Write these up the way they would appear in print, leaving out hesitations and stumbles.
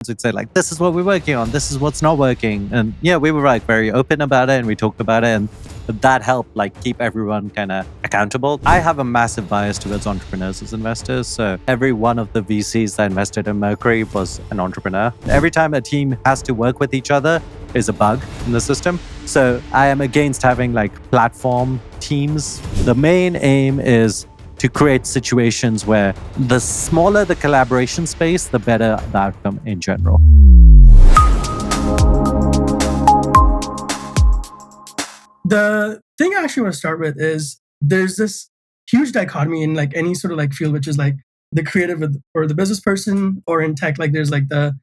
we'd say like, this is what we're working on, this is what's not working. And yeah, we were like very open about it and we talked about it, and that helped like keep everyone kind of accountable. I have a massive bias towards entrepreneurs as investors. So every one of the VCs that invested in Mercury was an entrepreneur. Every time a team has to work with each other is a bug in the system. So I am against having like platform teams. The main aim is to create situations where the smaller the collaboration space, the better the outcome in general. The thing I actually want to start with is there's this huge dichotomy in like any sort of like field, which is like the creative or the business person, or in tech, like there's like the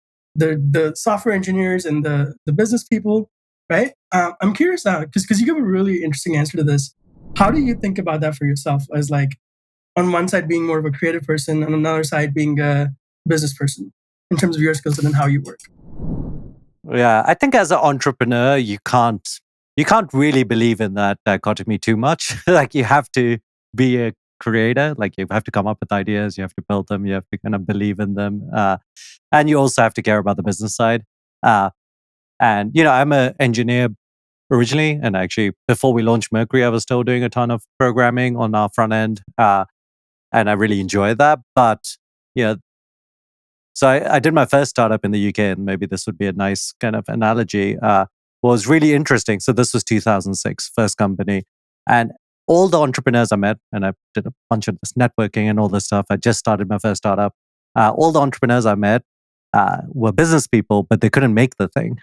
software engineers and the business people, right? I'm curious now because you give a really interesting answer to this. How do you think about that for yourself as like on one side being more of a creative person, and on another side being a business person in terms of your skill set and how you work? Yeah, I think as an entrepreneur, you can't really believe in that dichotomy too much. Like you have to be a creator, like you have to come up with ideas, you have to build them, you have to kind of believe in them, and you also have to care about the business side. And I'm an engineer originally, and actually before we launched Mercury, I was still doing a ton of programming on our front end, and I really enjoy that. But yeah, so I did my first startup in the UK, and maybe this would be a nice kind of analogy. Was really interesting. So this was 2006, first company, and all the entrepreneurs I met, and I did a bunch of this networking and all this stuff. I just started my first startup. All the entrepreneurs I met were business people, but they couldn't make the thing.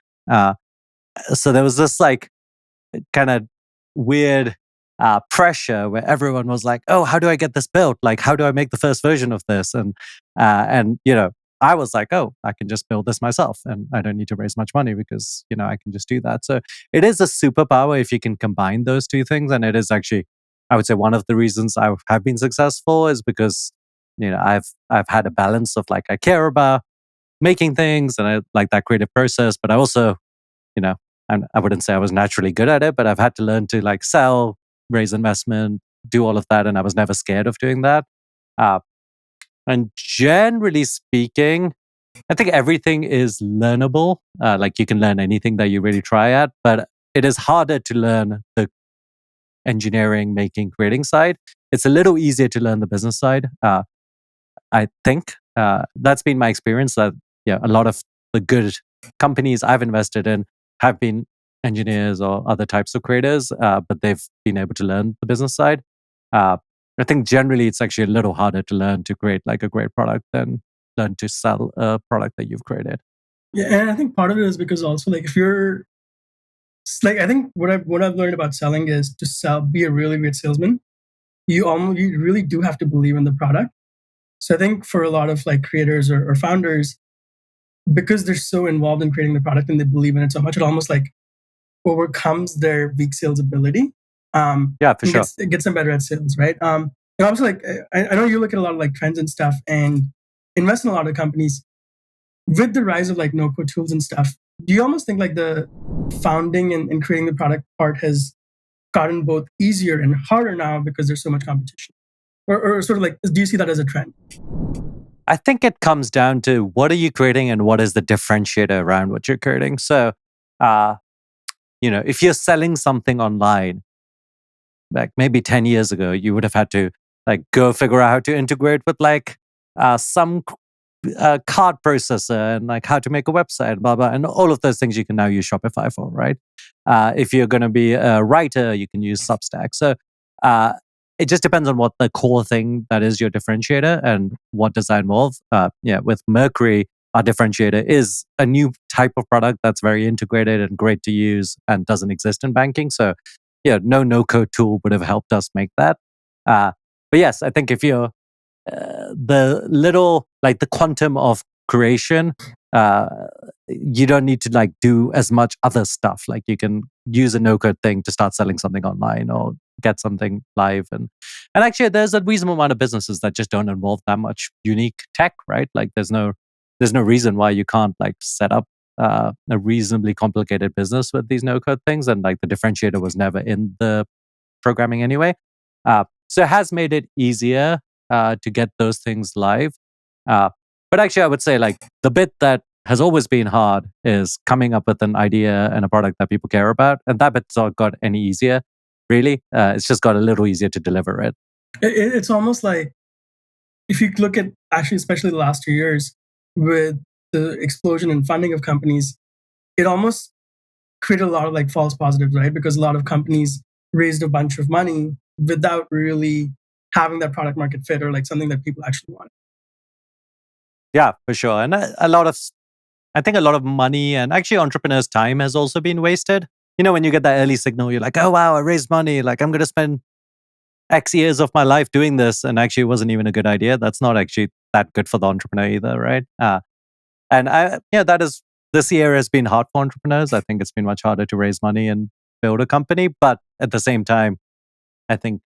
So there was this like kind of weird pressure where everyone was like, "Oh, how do I get this built? Like, how do I make the first version of this?" And I was like, "Oh, I can just build this myself, and I don't need to raise much money because I can just do that." So it is a superpower if you can combine those two things, and it is actually, I would say, one of the reasons I have been successful is because I've had a balance of like I care about making things and I like that creative process, but I also and I wouldn't say I was naturally good at it, but I've had to learn to like sell, raise investment, do all of that. And I was never scared of doing that. Uh, and generally speaking, I think everything is learnable. Like you can learn anything that you really try at, but it is harder to learn the engineering, making, creating side. It's a little easier to learn the business side. I think that's been my experience. That a lot of the good companies I've invested in have been engineers or other types of creators, but they've been able to learn the business side. I think generally it's actually a little harder to learn to create like a great product than learn to sell a product that you've created. Yeah, and I think part of it is because also like if you're like I think what I've learned about selling is to be a really great salesman. You really do have to believe in the product. So I think for a lot of like creators or founders, because they're so involved in creating the product and they believe in it so much, it almost like overcomes their weak sales ability. Yeah, for sure. It gets them better at sales, right? And also like I know you look at a lot of like trends and stuff and invest in a lot of companies with the rise of like no code tools and stuff. Do you almost think like the founding and creating the product part has gotten both easier and harder now because there's so much competition? Or sort of like, do you see that as a trend? I think it comes down to what are you creating and what is the differentiator around what you're creating. So, if you're selling something online, like maybe 10 years ago, you would have had to like go figure out how to integrate with like some card processor and like how to make a website, blah, blah. And all of those things you can now use Shopify for, right? If you're going to be a writer, you can use Substack. So it just depends on what the core thing that is your differentiator and what does that involve. With Mercury, our differentiator is a new type of product that's very integrated and great to use and doesn't exist in banking. So no code tool would have helped us make that. But yes, I think if you're the little like the quantum of creation, you don't need to like do as much other stuff. Like you can use a no code thing to start selling something online or get something live. And actually there's a reasonable amount of businesses that just don't involve that much unique tech, right? Like there's no reason why you can't like set up a reasonably complicated business with these no code things. And like the differentiator was never in the programming anyway. So it has made it easier to get those things live. But actually, I would say like the bit that has always been hard is coming up with an idea and a product that people care about. And that bit's not got any easier, really. It's just got a little easier to deliver it. It's almost like if you look at actually, especially the last 2 years with the explosion in funding of companies, it almost created a lot of like false positives, right? Because a lot of companies raised a bunch of money without really having that product market fit or like something that people actually want. Yeah, for sure. And a lot of, I think a lot of money and actually entrepreneurs' time has also been wasted. When you get that early signal, you're like, oh, wow, I raised money. Like, I'm going to spend X years of my life doing this. And actually, it wasn't even a good idea. That's not actually that good for the entrepreneur either, right? And this year has been hard for entrepreneurs. I think it's been much harder to raise money and build a company. But at the same time, I think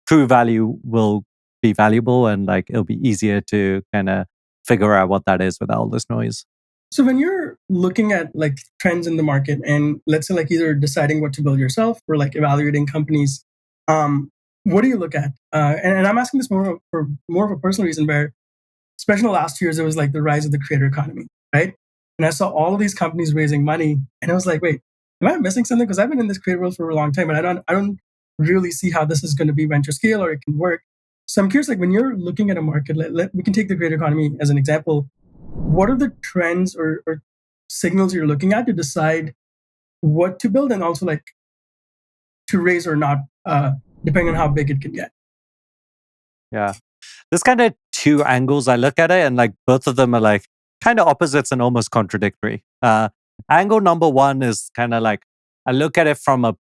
true value will be valuable and like it'll be easier to kind of figure out what that is without all this noise. So when you're looking at like trends in the market and let's say like either deciding what to build yourself or like evaluating companies, what do you look at? And I'm asking this for more of a personal reason where, especially in the last 2 years, it was like the rise of the creator economy, right? And I saw all of these companies raising money, and I was like, wait, am I missing something? Because I've been in this creator world for a long time, and I don't really see how this is going to be venture scale or it can work. So I'm curious, like when you're looking at a market, we can take the creator economy as an example. What are the trends or signals you're looking at to decide what to build and also like to raise or not, depending on how big it can get? Yeah. There's kind of two angles I look at it, and like both of them are like kind of opposites and almost contradictory. Angle number one is kind of like I look at it from a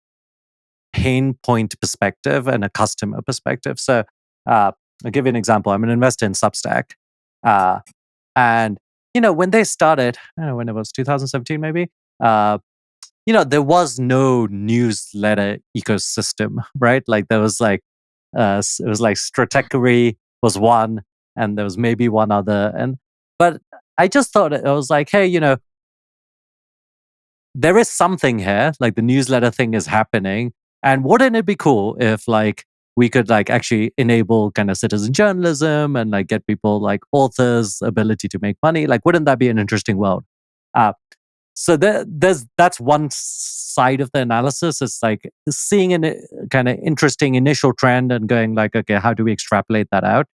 pain point perspective and a customer perspective. So I'll give you an example. I'm an investor in Substack. Uh, and, when they started, I don't know when it was, 2017 maybe, there was no newsletter ecosystem, right? Like there was like, it was like Stratechery was one, and there was maybe one other. But I just thought I was like, hey, there is something here, like the newsletter thing is happening. And wouldn't it be cool if like we could like actually enable kind of citizen journalism and like get people like authors ability to make money? Like, wouldn't that be an interesting world? Uh, so that's one side of the analysis. It's like seeing a kind of interesting initial trend and going like, okay, how do we extrapolate that out?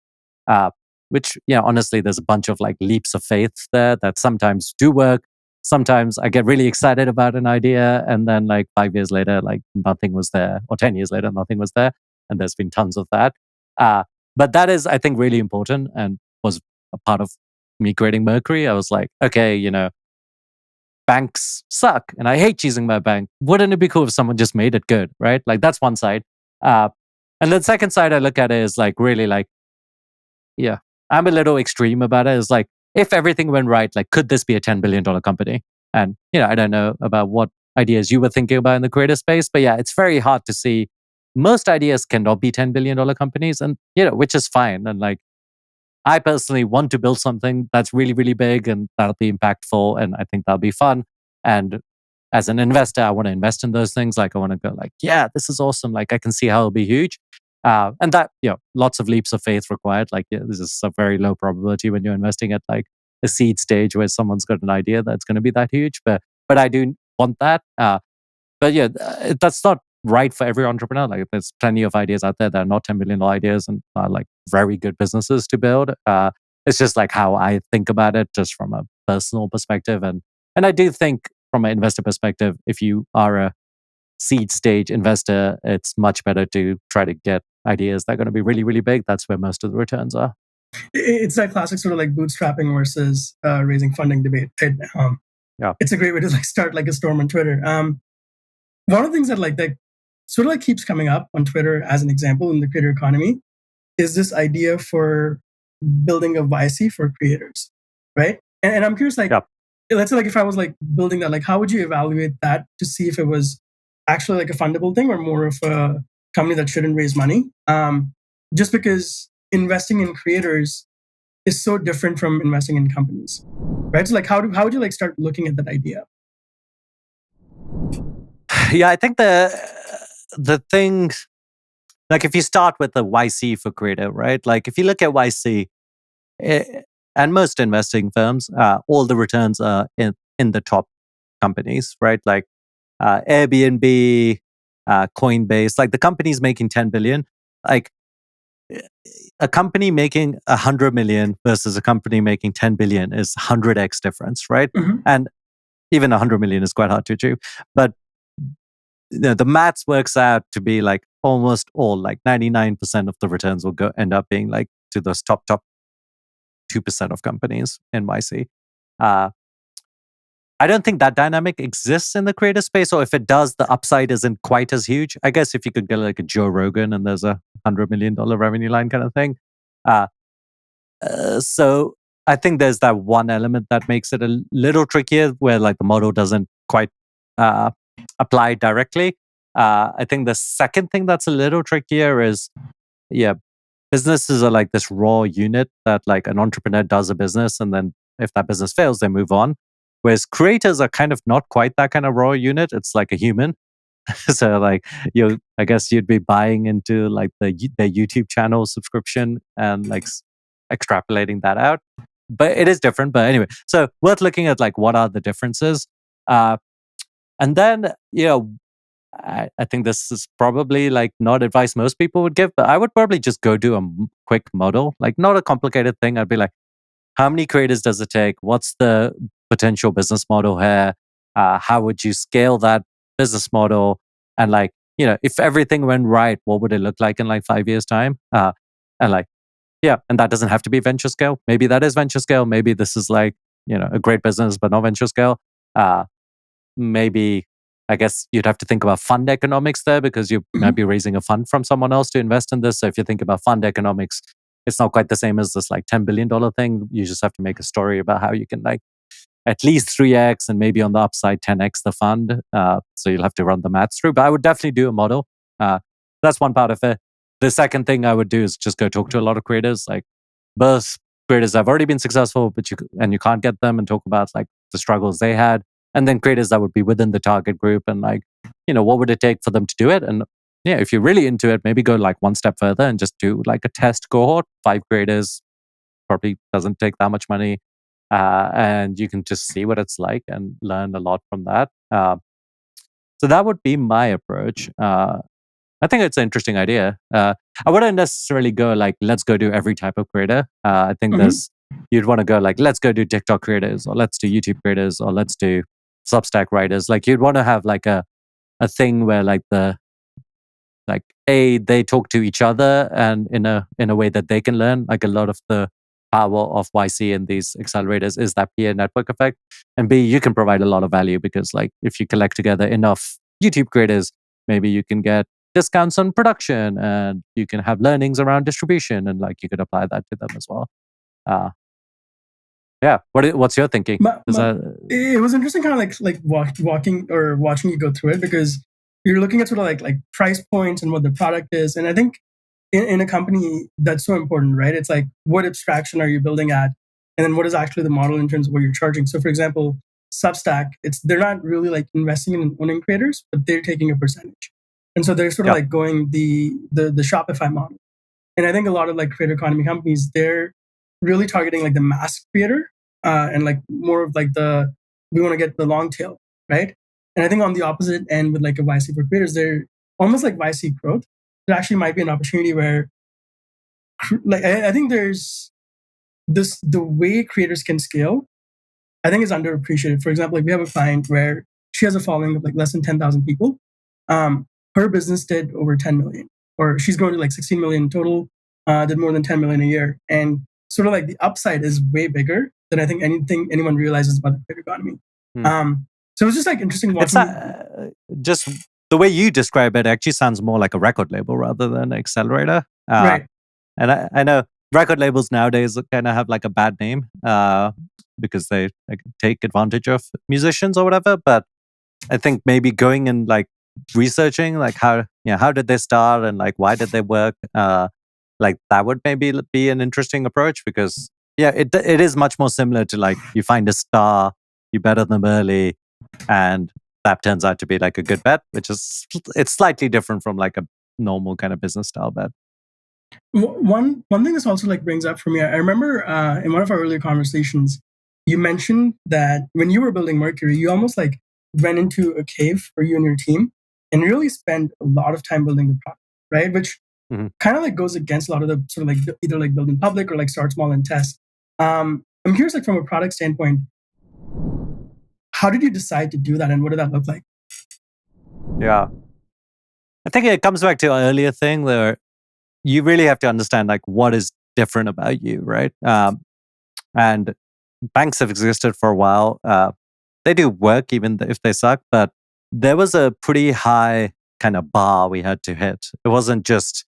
Which, honestly, there's a bunch of like leaps of faith there that sometimes do work. Sometimes I get really excited about an idea, and then like 5 years later, like nothing was there, or 10 years later, nothing was there. And there's been tons of that. But that is, I think, really important and was a part of me creating Mercury. I was like, okay, banks suck and I hate using my bank. Wouldn't it be cool if someone just made it good, right? Like that's one side. And then second side I look at it is like really like, yeah, I'm a little extreme about it. It's like, if everything went right, like, could this be a $10 billion company? And, I don't know about what ideas you were thinking about in the creator space, but yeah, it's very hard to see. Most ideas cannot be $10 billion companies, and, which is fine. And like, I personally want to build something that's really, really big and that'll be impactful. And I think that'll be fun. And as an investor, I want to invest in those things. Like I want to go like, yeah, this is awesome. Like I can see how it'll be huge. And that, lots of leaps of faith required. Like this is a very low probability when you're investing at like a seed stage where someone's got an idea that's going to be that huge. But I do want that. But yeah, that's not right for every entrepreneur. Like there's plenty of ideas out there that are not $10 billion ideas and are like very good businesses to build. It's just like how I think about it, just from a personal perspective. And I do think from an investor perspective, if you are a seed stage investor, it's much better to try to get ideas that are going to be really, really big. That's where most of the returns are. It's that classic sort of like bootstrapping versus raising funding debate. Yeah. It's a great way to like start like a storm on Twitter. One of the things that sort of like keeps coming up on Twitter as an example in the creator economy is this idea for building a YC for creators, right? And I'm curious, like, let's say like if I was like building that, like how would you evaluate that to see if it was actually like a fundable thing or more of a company that shouldn't raise money? Just because investing in creators is so different from investing in companies, right? So like how would you like start looking at that idea? Yeah, I think the thing, like if you start with the YC for creator, right? Like if you look at YC, and most investing firms, all the returns are in the top companies, right? Like Airbnb, Coinbase, like the companies making 10 billion, like a company making 100 million versus a company making 10 billion is 100x difference, right? Mm-hmm. And even 100 million is quite hard to achieve. But the maths works out to be like almost all, like 99% of the returns will end up being like to those top 2% of companies in YC. I don't think that dynamic exists in the creator space, or if it does, the upside isn't quite as huge. I guess if you could get like a Joe Rogan and there's a $100 million revenue line kind of thing. So I think there's that one element that makes it a little trickier where like the model doesn't quite apply directly. I think the second thing that's a little trickier is, businesses are like this raw unit that like an entrepreneur does a business and then if that business fails, they move on. Whereas creators are kind of not quite that kind of raw unit. It's like a human. So like I guess you'd be buying into like their YouTube channel subscription and like extrapolating that out. But it is different. But anyway, so worth looking at like what are the differences. And then, I think this is probably like not advice most people would give, but I would probably just go do a quick model, like not a complicated thing. I'd be like, how many creators does it take? What's the potential business model here? How would you scale that business model? And like, if everything went right, what would it look like in like 5 years' time? And like, and that doesn't have to be venture scale. Maybe that is venture scale. Maybe this is like, a great business, but not venture scale. Maybe, I guess you'd have to think about fund economics there because you Mm-hmm. might be raising a fund from someone else to invest in this. So if you think about fund economics, it's not quite the same as this like $10 billion thing. You just have to make a story about how you can like at least 3x and maybe on the upside 10x the fund. So you'll have to run the maths through. But I would definitely do a model. That's one part of it. The second thing I would do is just go talk to a lot of creators, like both creators that have already been successful, but you can't get them, and talk about like the struggles they had. And then creators that would be within the target group and like, what would it take for them to do it? And if you're really into it, maybe go like one step further and just do like a test cohort, 5 creators, probably doesn't take that much money. And you can just see what it's like and learn a lot from that. So that would be my approach. I think it's an interesting idea. I wouldn't necessarily go like, let's go do every type of creator. I think you'd want to go like, let's go do TikTok creators, or let's do YouTube creators, or let's do Substack writers. Like you'd want to have like a thing where like they talk to each other and in a way that they can learn. Like a lot of the power of YC and these accelerators is that peer network effect. And B, you can provide a lot of value because like if you collect together enough YouTube creators, maybe you can get discounts on production and you can have learnings around distribution and like you could apply that to them as well. What's your thinking? It was interesting, kind of like walking or watching you go through it, because you're looking at sort of like price points and what the product is. And I think in a company that's so important, right? It's like, what abstraction are you building at? And then what is actually the model in terms of what you're charging? So for example, Substack, they're not really like investing in owning creators, but they're taking a percentage. And so they're sort of like going the Shopify model. And I think a lot of like creator economy companies, they're really targeting like the mass creator, and like more of like we want to get the long tail, right? And I think on the opposite end with like a YC for creators, they're almost like YC growth. There actually might be an opportunity where, like, I think there's the way creators can scale, I think is underappreciated. For example, like we have a client where she has a following of like less than 10,000 people. Her business did over 10 million, or she's grown to like 16 million total, did more than 10 million a year. And sort of like the upside is way bigger than I think anyone realizes about the creator economy. So it's just like interesting watching. Just the way you describe it actually sounds more like a record label rather than an accelerator. Right. And I know record labels nowadays kind of have like a bad name because they like, take advantage of musicians or whatever. But I think maybe going and like researching like how did they start and like why did they work, like that would maybe be an interesting approach, because it is much more similar to like you find a star, you bet on them early, and that turns out to be like a good bet, which is it's slightly different from like a normal kind of business style bet. One thing this also like brings up for me, I remember in one of our earlier conversations, you mentioned that when you were building Mercury, you almost like went into a cave for you and your team and really spent a lot of time building the product, right? Which Mhm. kind of like goes against a lot of the sort of like either like build in public or like start small and test. I'm curious, like from a product standpoint, how did you decide to do that, and what did that look like? Yeah. I think it comes back to an earlier thing where you really have to understand like what is different about you, right? And banks have existed for a while. They do work even if they suck, but there was a pretty high kind of bar we had to hit. It wasn't just,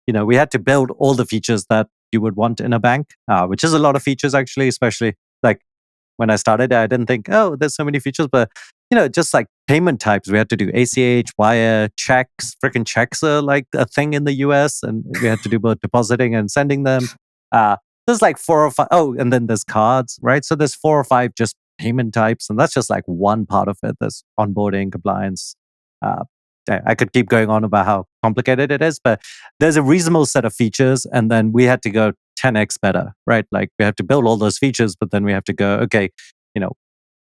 we had to build all the features that you would want in a bank, which is a lot of features actually, especially like when I started, I didn't think, oh, there's so many features, but just like payment types, we had to do ACH, wire, checks. Freaking checks are like a thing in the US, and we had to do both depositing and sending them. Uh, there's like four or five. Oh, and then there's cards, right? So there's four or five just payment types, and that's just like one part of it. There's onboarding, compliance. Uh, I could keep going on about how complicated it is, but there's a reasonable set of features, and then we had to go 10x better, right? Like we have to build all those features, but then we have to go, okay, you know,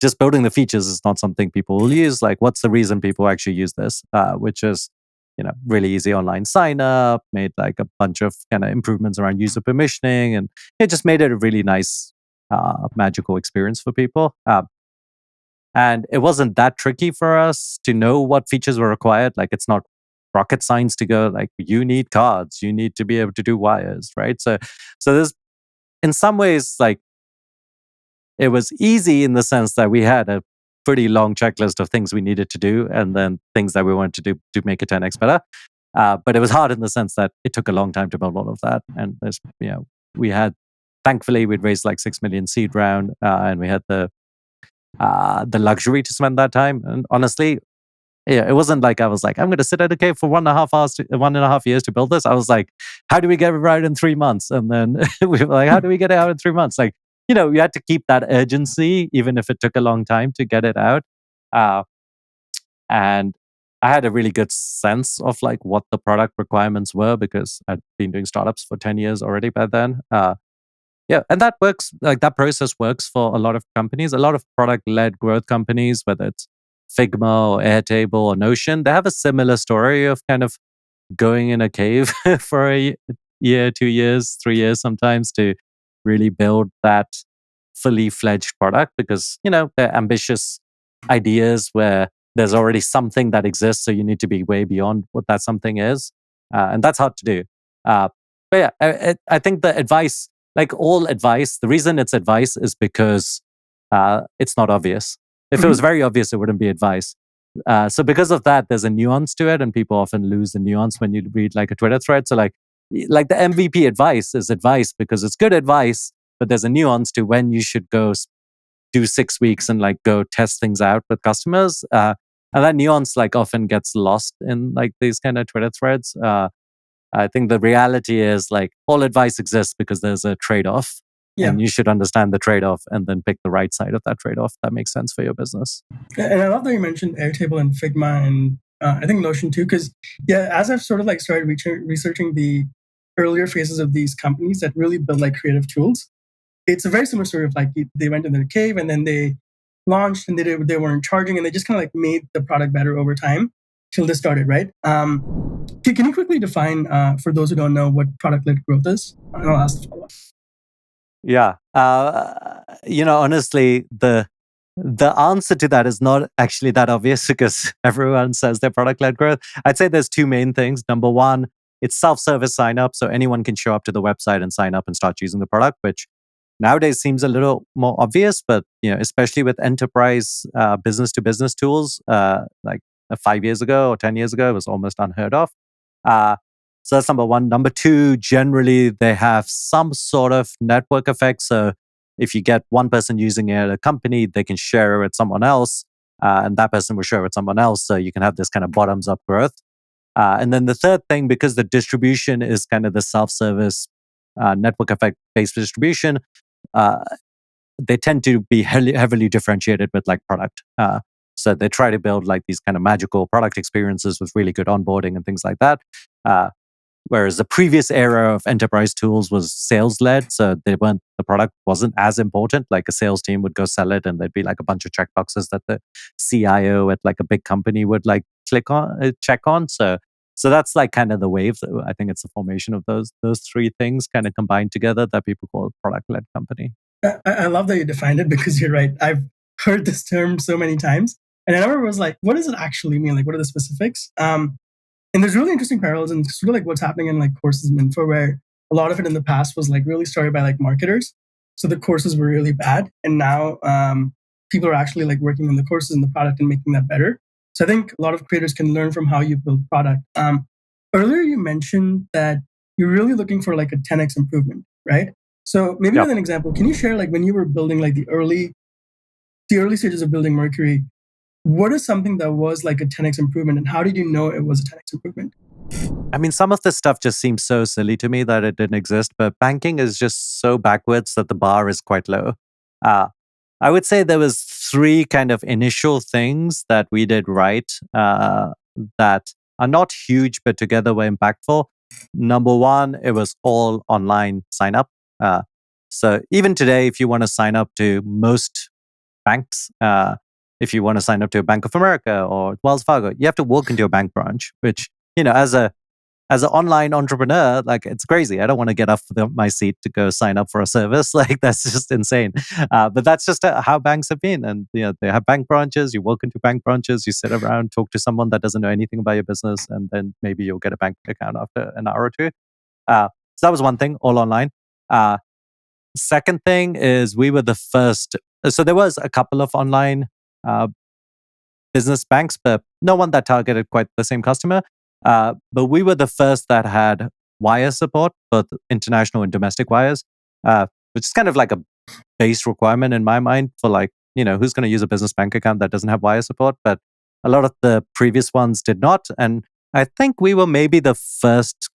just building the features is not something people will use. Like, what's the reason people actually use this? Which is, really easy online sign up, made like a bunch of kind of improvements around user permissioning, and it just made it a really nice, magical experience for people. And it wasn't that tricky for us to know what features were required. Like, it's not rocket science to go like you need cards, you need to be able to do wires, right? So there's in some ways like it was easy in the sense that we had a pretty long checklist of things we needed to do and then things that we wanted to do to make it 10x better. But it was hard in the sense that it took a long time to build all of that. And there's, we had, thankfully, we'd raised like 6 million seed round, and we had the luxury to spend that time. And honestly, yeah, it wasn't like I was like, I'm going to sit at a cave for 1.5 hours, 1.5 years to build this. I was like, how do we get it right in 3 months? And then we were like, how do we get it out in 3 months? Like, you had to keep that urgency, even if it took a long time to get it out. Uh, and I had a really good sense of like what the product requirements were because I'd been doing startups for 10 years already by then. Yeah, and that works. Like that process works for a lot of companies, a lot of product-led growth companies, whether it's Figma or Airtable or Notion. They have a similar story of kind of going in a cave for a year, 2 years, 3 years sometimes to really build that fully fledged product because they're ambitious ideas where there's already something that exists, so you need to be way beyond what that something is, and that's hard to do. But yeah, I think the advice, like all advice, the reason it's advice is because it's not obvious. If it was Mhm. very obvious, it wouldn't be advice. So because of that, there's a nuance to it, and people often lose the nuance when you read like a Twitter thread. So like the MVP advice is advice because it's good advice, but there's a nuance to when you should go do 6 weeks and like go test things out with customers. And that nuance like often gets lost in like these kind of Twitter threads. I think the reality is like all advice exists because there's a trade-off Yeah. and you should understand the trade-off and then pick the right side of that trade-off that makes sense for your business. And I love that you mentioned Airtable and Figma and I think Notion too, because yeah, as I've sort of like started researching the earlier phases of these companies that really build like creative tools, it's a very similar story of like they went in their cave and then they launched and they weren't charging and they just kind of like made the product better over time till they started, right? Can you quickly define for those who don't know what product led growth is? And I'll ask the follow up. Yeah. Honestly, the answer to that is not actually that obvious because everyone says they're product-led growth. I'd say there's two main things. Number one, it's self-service sign up. So anyone can show up to the website and sign up and start using the product, which nowadays seems a little more obvious, but especially with enterprise business to business tools, like 5 years ago or 10 years ago, it was almost unheard of. Uh, so that's number one. Number two, generally they have some sort of network effect. So if you get one person using it at a company, they can share it with someone else, and that person will share it with someone else. So you can have this kind of bottoms up growth. And then the third thing, because the distribution is kind of the self-service network effect based distribution, uh, they tend to be heavily differentiated with like product. So they try to build like these kind of magical product experiences with really good onboarding and things like that. Uh, Whereas the previous era of enterprise tools was sales led. So the product wasn't as important. Like a sales team would go sell it and there'd be like a bunch of checkboxes that the CIO at like a big company would like check on. So that's like kind of the wave. I think it's the formation of those three things kind of combined together that people call product led company. I love that you defined it because you're right. I've heard this term so many times. And I never was like, what does it actually mean? Like, what are the specifics? And there's really interesting parallels and sort of like what's happening in like courses and info where a lot of it in the past was like really started by like marketers. So the courses were really bad. And now people are actually like working on the courses and the product and making that better. So I think a lot of creators can learn from how you build product. Earlier you mentioned that you're really looking for like a 10x improvement, right? So maybe with an example, can you share like when you were building like the early stages of building Mercury, what is something that was like a 10x improvement and how did you know it was a 10x improvement? I mean, some of this stuff just seems so silly to me that it didn't exist, but banking is just so backwards that the bar is quite low. I would say there was three kind of initial things that we did right that are not huge, but together were impactful. Number one, it was all online sign up. So even today, if you want to sign up to most banks, if you want to sign up to a Bank of America or Wells Fargo, you have to walk into a bank branch, which, as an online entrepreneur, like it's crazy. I don't want to get off my seat to go sign up for a service. Like that's just insane. But that's just how banks have been. And they have bank branches. You walk into bank branches, you sit around, talk to someone that doesn't know anything about your business, and then maybe you'll get a bank account after an hour or two. So that was one thing, all online. Second thing is we were the first. So there was a couple of online business banks, but no one that targeted quite the same customer. But we were the first that had wire support, both international and domestic wires, which is kind of like a base requirement in my mind for like, who's going to use a business bank account that doesn't have wire support? But a lot of the previous ones did not. And I think we were maybe the first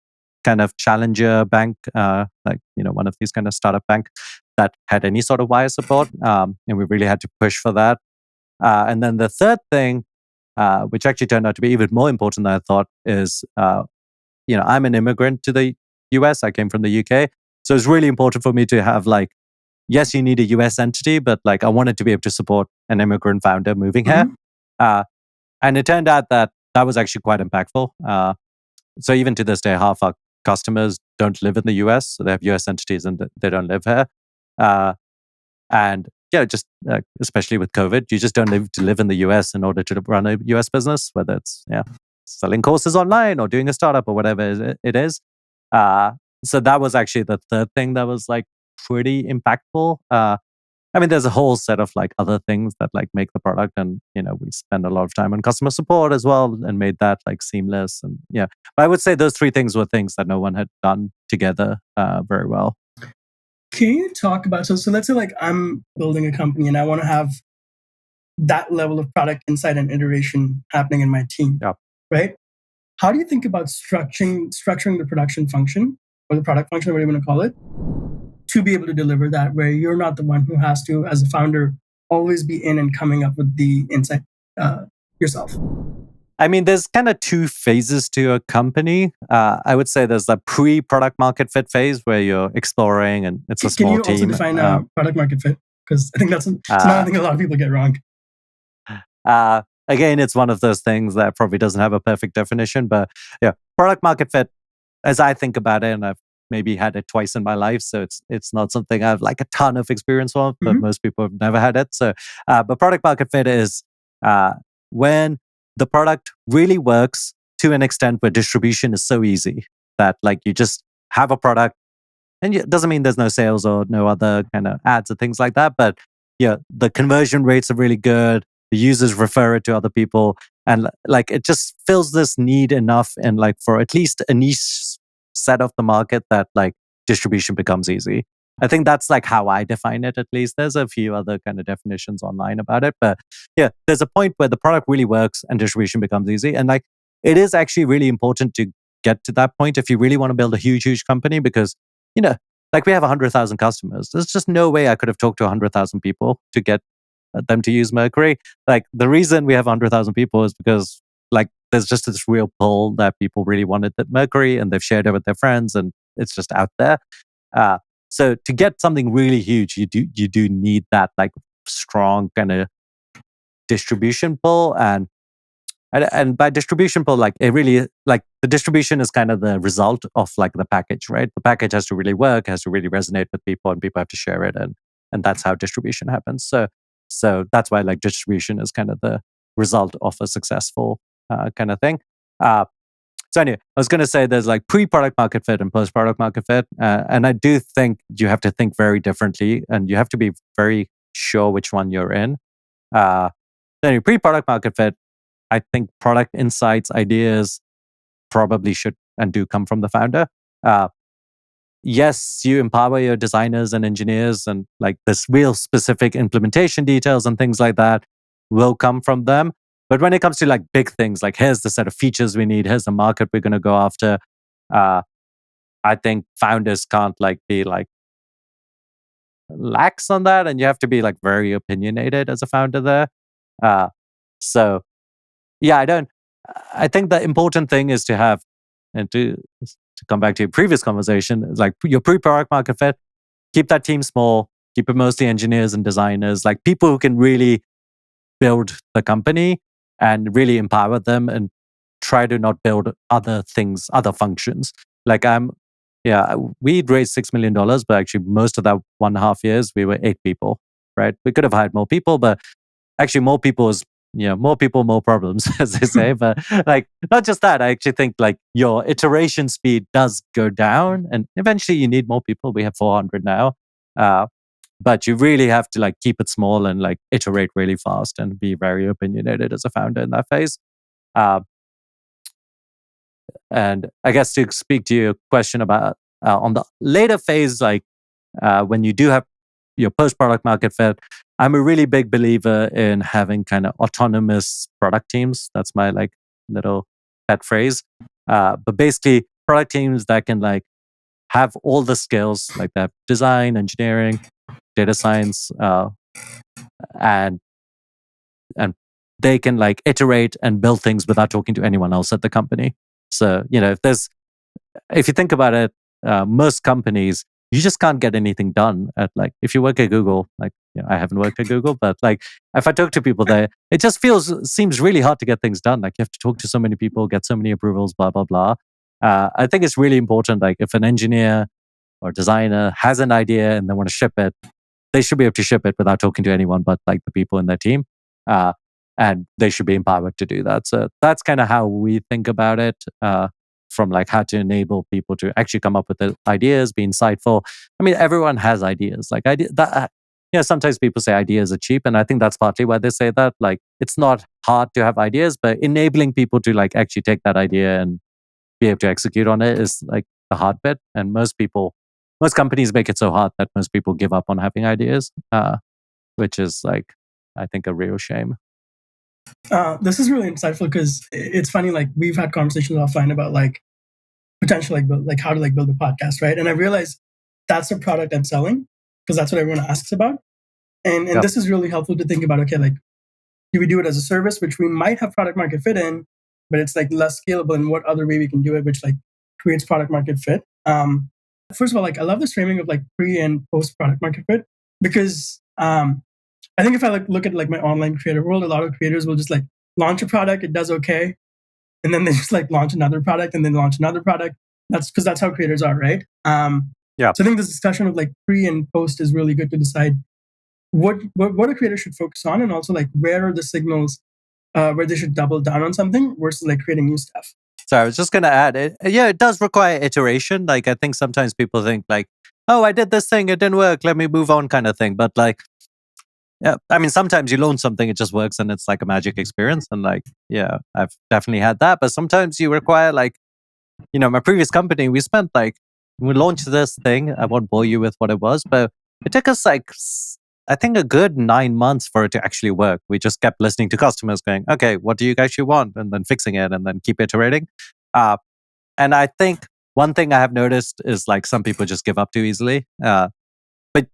kind of challenger bank, one of these kind of startup bank that had any sort of wire support. And we really had to push for that. And then the third thing, which actually turned out to be even more important than I thought, is, I'm an immigrant to the US. I came from the UK. So it's really important for me to have like, yes, you need a US entity, but like I wanted to be able to support an immigrant founder moving here. And it turned out that was actually quite impactful. So even to this day, half our customers don't live in the US. So they have US entities and they don't live here. And just especially with COVID, you just don't live in the US in order to run a US business, whether it's selling courses online or doing a startup or whatever it is. So that was actually the third thing that was like pretty impactful. I mean, there's a whole set of like other things that like make the product, and we spend a lot of time on customer support as well, and made that like seamless. And but I would say those three things were things that no one had done together very well. Can you talk about so let's say like I'm building a company and I want to have that level of product insight and iteration happening in my team, right? How do you think about structuring the production function or the product function, whatever you want to call it, to be able to deliver that, where you're not the one who has to, as a founder, always be in and coming up with the insight yourself? I mean, there's kind of two phases to a company. I would say there's the pre-product market fit phase where you're exploring and it's a small team. Can you also define product market fit? Because I think that's another thing a lot of people get wrong. Again, it's one of those things that probably doesn't have a perfect definition, but product market fit, as I think about it, and I've maybe had it twice in my life, so it's not something I have like a ton of experience on, but most people have never had it. So, but product market fit is when the product really works to an extent where distribution is so easy that like you just have a product, and it doesn't mean there's no sales or no other kind of ads or things like that, but the conversion rates are really good. The users refer it to other people, and like it just fills this need enough, and like for at least a niche set of the market that like distribution becomes easy. I think that's like how I define it, at least. There's a few other kind of definitions online about it, but there's a point where the product really works and distribution becomes easy. And like it is actually really important to get to that point if you really want to build a huge company, because like we have 100,000 customers. There's just no way I could have talked to 100,000 people to get them to use Mercury. Like the reason we have 100,000 people is because like there's just this real pull that people really wanted that Mercury, and they've shared it with their friends, and it's just out there. So to get something really huge, you do need that like strong kind of distribution pull, and by distribution pull, like it really like the distribution is kind of the result of like the package, right? The package has to really work, has to really resonate with people, and people have to share it, and that's how distribution happens. So that's why like distribution is kind of the result of a successful kind of thing. So anyway, I was going to say there's like pre-product market fit and post-product market fit, and I do think you have to think very differently, and you have to be very sure which one you're in. Anyway, pre-product market fit, I think product insights, ideas probably should and do come from the founder. Yes, you empower your designers and engineers, and like this real specific implementation details and things like that will come from them. But when it comes to like big things, like here's the set of features we need, here's the market we're going to go after, I think founders can't like be like lax on that, and you have to be like very opinionated as a founder there. So yeah, I think the important thing is to have, and to come back to your previous conversation, like your pre-product market fit, keep that team small, keep it mostly engineers and designers, like people who can really build the company and really empower them, and try to not build other things, other functions. Like we'd raised $6 million, but actually most of that 1.5 years, we were 8 people, right? We could have hired more people, but actually more people is, more people, more problems, as they say. But like, not just that, I actually think like your iteration speed does go down, and eventually you need more people. We have 400 now. But you really have to like keep it small and like iterate really fast and be very opinionated as a founder in that phase. And I guess to speak to your question about on the later phase, like when you do have your post-product market fit, I'm a really big believer in having kind of autonomous product teams. That's my like little pet phrase. But basically product teams that can like have all the skills, like that design, engineering, data science, and they can like iterate and build things without talking to anyone else at the company. So, if you think about it, most companies, you just can't get anything done at like, if you work at Google, like, I haven't worked at Google, but like, if I talk to people there, it just seems really hard to get things done. Like you have to talk to so many people, get so many approvals, blah, blah, blah. I think it's really important. Like if an engineer or designer has an idea and they want to ship it, they should be able to ship it without talking to anyone but like the people in their team. And they should be empowered to do that. So that's kind of how we think about it, from like how to enable people to actually come up with the ideas, be insightful. I mean, everyone has ideas. Like sometimes people say ideas are cheap, and I think that's partly why they say that. Like, it's not hard to have ideas, but enabling people to like actually take that idea and be able to execute on it is like the hard bit. And most companies make it so hard that most people give up on having ideas, which is like, I think, a real shame. This is really insightful because it's funny. Like we've had conversations offline about like potential like how to like build a podcast, right? And I realized that's the product I'm selling because that's what everyone asks about. And Yep. This is really helpful to think about. Okay, like do we do it as a service, which we might have product market fit in, but it's like less scalable. And what other way we can do it, which like creates product market fit. First of all, like I love this framing of like pre and post product market fit because I think if I like look at like my online creator world, a lot of creators will just like launch a product, it does okay, and then they just like launch another product and then launch another product. That's because that's how creators are, right? Yeah. So I think this discussion of like pre and post is really good to decide what a creator should focus on, and also like where are the signals where they should double down on something versus like creating new stuff. So I was just going to add, it does require iteration. Like I think sometimes people think like, oh, I did this thing, it didn't work, let me move on, kind of thing. But like, yeah, I mean, sometimes you launch something, it just works, and it's like a magic experience. And like, yeah, I've definitely had that. But sometimes you require like, my previous company, we launched this thing. I won't bore you with what it was, but it took us like, I think a good 9 months for it to actually work. We just kept listening to customers going, okay, what do you actually want? And then fixing it and then keep iterating. And I think one thing I have noticed is like some people just give up too easily. but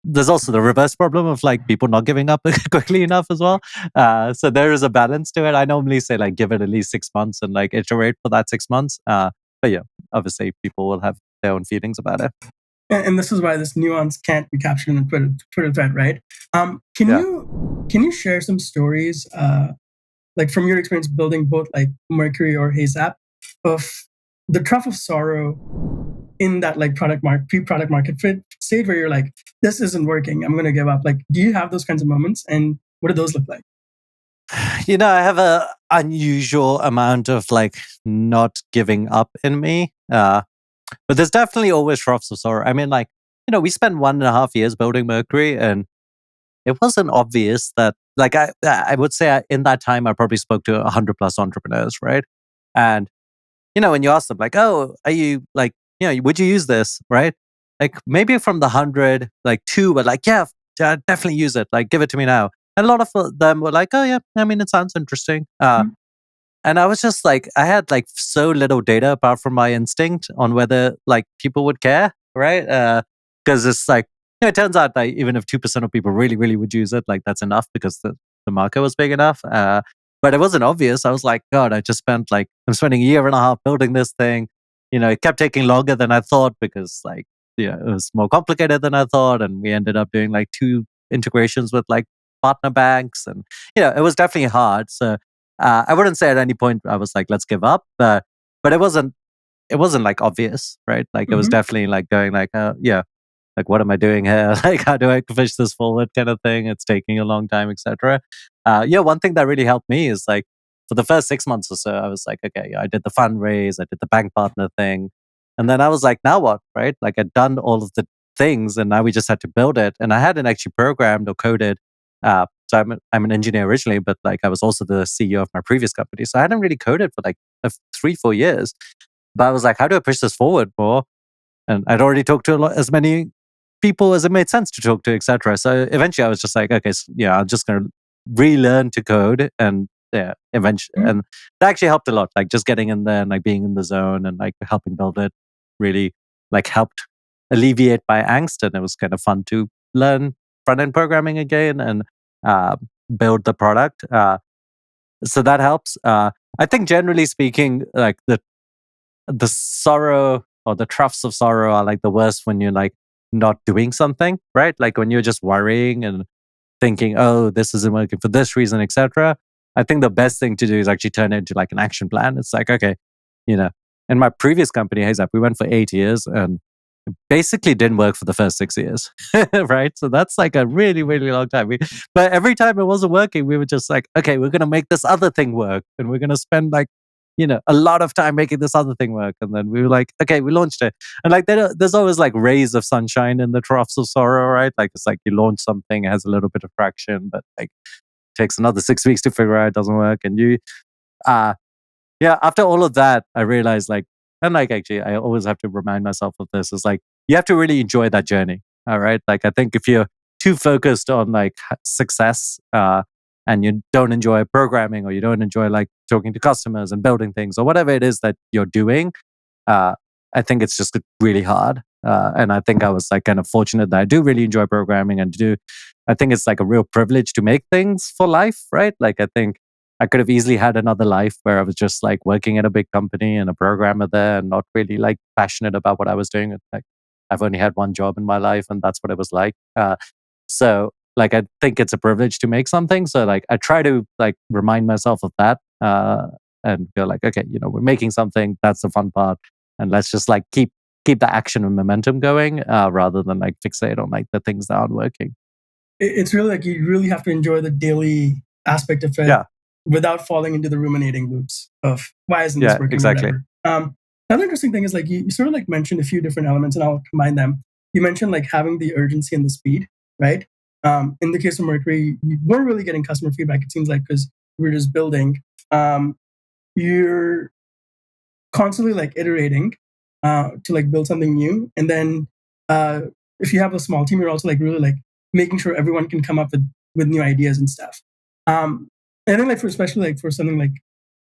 there's also the reverse problem of like people not giving up quickly enough as well. So there is a balance to it. I normally say like give it at least 6 months and like iterate for that 6 months. But yeah, obviously people will have their own feelings about it. And this is why this nuance can't be captured in a Twitter thread, right? Can you share some stories, like from your experience building both like Mercury or Haze app, of the trough of sorrow in that like pre-product market fit stage where you're like, this isn't working, I'm gonna give up? Like, do you have those kinds of moments, and what do those look like? I have a unusual amount of like not giving up in me. But there's definitely always troughs of sorrow. I mean, like, we spent 1.5 years building Mercury, and it wasn't obvious that, like, I would say in that time, I probably spoke to 100 plus entrepreneurs, right? And, when you ask them, like, oh, are you, like, would you use this, right? Like, maybe from the 100, like, 2 were like, yeah, definitely use it. Like, give it to me now. And a lot of them were like, oh, yeah, I mean, it sounds interesting. And I was just like, I had like so little data apart from my instinct on whether like people would care, right? Because it's like, it turns out that even if 2% of people really, really would use it, like that's enough because the market was big enough. But it wasn't obvious. I was like, God, I'm spending a year and a half building this thing. It kept taking longer than I thought because like, it was more complicated than I thought. And we ended up doing like 2 integrations with like partner banks. And, it was definitely hard. So, I wouldn't say at any point I was like, let's give up, but it wasn't like obvious, right? Like it was definitely like going like, yeah, like what am I doing here? Like how do I push this forward, kind of thing? It's taking a long time, etc. One thing that really helped me is like for the first 6 months or so, I was like, okay, I did the fundraise, I did the bank partner thing, and then I was like, now what, right? Like I'd done all of the things, and now we just had to build it, and I hadn't actually programmed or coded. So I'm an engineer originally, but like I was also the CEO of my previous company. So I hadn't really coded for like 3-4 years. But I was like, how do I push this forward more? And I'd already talked to as many people as it made sense to talk to, etc. So eventually I was just like, okay, so, I'm just going to relearn to code. And yeah, eventually, and that actually helped a lot. Like just getting in there and like being in the zone and like helping build it really like helped alleviate my angst. And it was kind of fun to learn front end programming again and uh, build the product. So that helps. I think generally speaking, like the sorrow or the troughs of sorrow are like the worst when you're like not doing something, right? Like when you're just worrying and thinking, oh, this isn't working for this reason, etc. I think the best thing to do is actually turn it into like an action plan. It's like, okay, in my previous company, HeyZap, we went for 8 years and it basically didn't work for the first 6 years, right? So that's like a really, really long time. But every time it wasn't working, we were just like, okay, we're going to make this other thing work and we're going to spend like, a lot of time making this other thing work. And then we were like, okay, we launched it. And like, there's always like rays of sunshine in the troughs of sorrow, right? Like, it's like you launch something, it has a little bit of traction, but like takes another 6 weeks to figure out it doesn't work. And after all of that, I realized like, and like actually, I always have to remind myself of this is like, you have to really enjoy that journey. All right. Like, I think if you're too focused on like success, and you don't enjoy programming or you don't enjoy like talking to customers and building things or whatever it is that you're doing, I think it's just really hard. And I think I was like kind of fortunate that I do really enjoy programming I think it's like a real privilege to make things for life, right? Like, I think I could have easily had another life where I was just like working at a big company and a programmer there and not really like passionate about what I was doing. Like, I've only had one job in my life and that's what it was like. So like, I think it's a privilege to make something. So like, I try to like remind myself of that, and go like, okay, we're making something. That's the fun part. And let's just like keep the action and momentum going, rather than like fixate on like the things that aren't working. It's really like you really have to enjoy the daily aspect of it, Yeah. without falling into the ruminating loops of why isn't this working? Exactly. Another interesting thing is like you sort of like mentioned a few different elements, and I'll combine them. You mentioned like having the urgency and the speed, right? In the case of Mercury, you weren't really getting customer feedback. It seems like because we were just building. You're constantly like iterating to like build something new, and then if you have a small team, you're also like really like making sure everyone can come up with new ideas and stuff. I think like for especially like for something like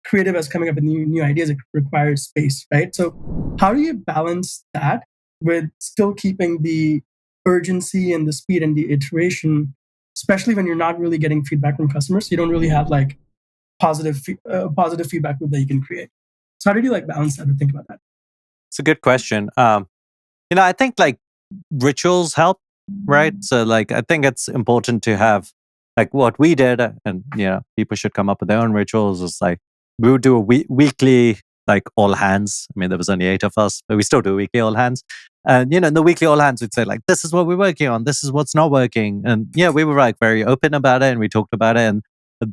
creative as coming up with new ideas, it requires space, right? So how do you balance that with still keeping the urgency and the speed and the iteration, especially when you're not really getting feedback from customers. You don't really have like positive feedback loop that you can create. So how did you like balance that or think about that? It's a good question. I think like rituals help, right? So like I think it's important to have like what we did, and people should come up with their own rituals. Is like we would do a weekly like all hands. I mean, there was only 8 of us, but we still do weekly all hands. And in the weekly all hands, we'd say like, this is what we're working on, this is what's not working, and we were like very open about it, and we talked about it, and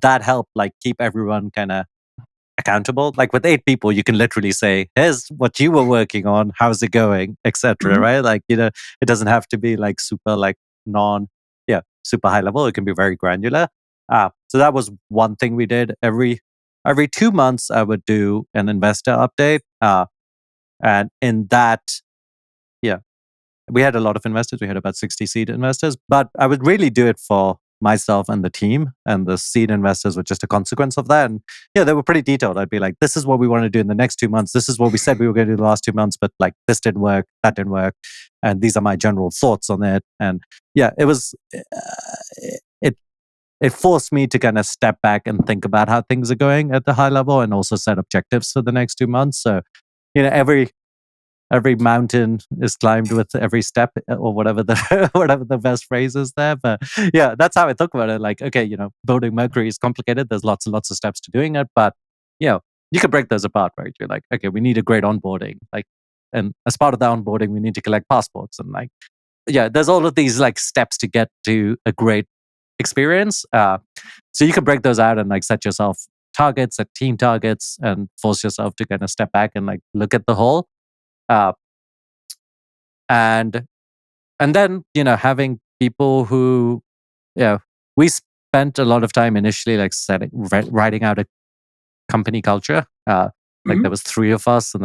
that helped like keep everyone kind of accountable. Like with 8 people, you can literally say, here's what you were working on, how's it going, etc. Right? Like, it doesn't have to be like super like super high level. It can be very granular. So that was one thing we did. Every 2 months, I would do an investor update. And in that, we had a lot of investors. We had about 60 seed investors, but I would really do it for myself and the team, and the seed investors were just a consequence of that. And they were pretty detailed. I'd be like, this is what we want to do in the next 2 months. This is what we said we were going to do the last 2 months, but like this didn't work, that didn't work. And these are my general thoughts on it. And it was, it forced me to kind of step back and think about how things are going at the high level, and also set objectives for the next 2 months. So, every mountain is climbed with every step, or whatever the whatever the best phrase is there. But that's how I thought about it. Like, okay, building Mercury is complicated. There's lots and lots of steps to doing it, but you can break those apart, right? You're like, okay, we need a great onboarding, like, and as part of the onboarding, we need to collect passports, and like, there's all of these like steps to get to a great experience. So you can break those out and like set yourself targets, set team targets, and force yourself to kind of step back and like look at the whole. And then having people who we spent a lot of time initially like writing out a company culture. Like there was 3 of us, and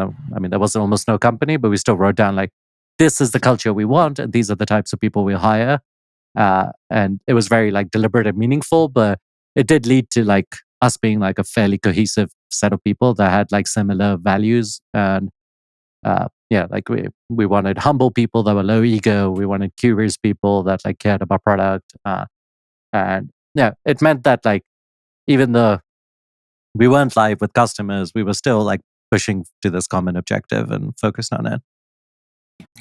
there was almost no company, but we still wrote down like, this is the culture we want, and these are the types of people we'll hire. And it was very like deliberate and meaningful, but it did lead to like us being like a fairly cohesive set of people that had like similar values. And like we wanted humble people that were low ego. We wanted curious people that like cared about product. And it meant that like, even though we weren't live with customers, we were still like pushing to this common objective and focused on it.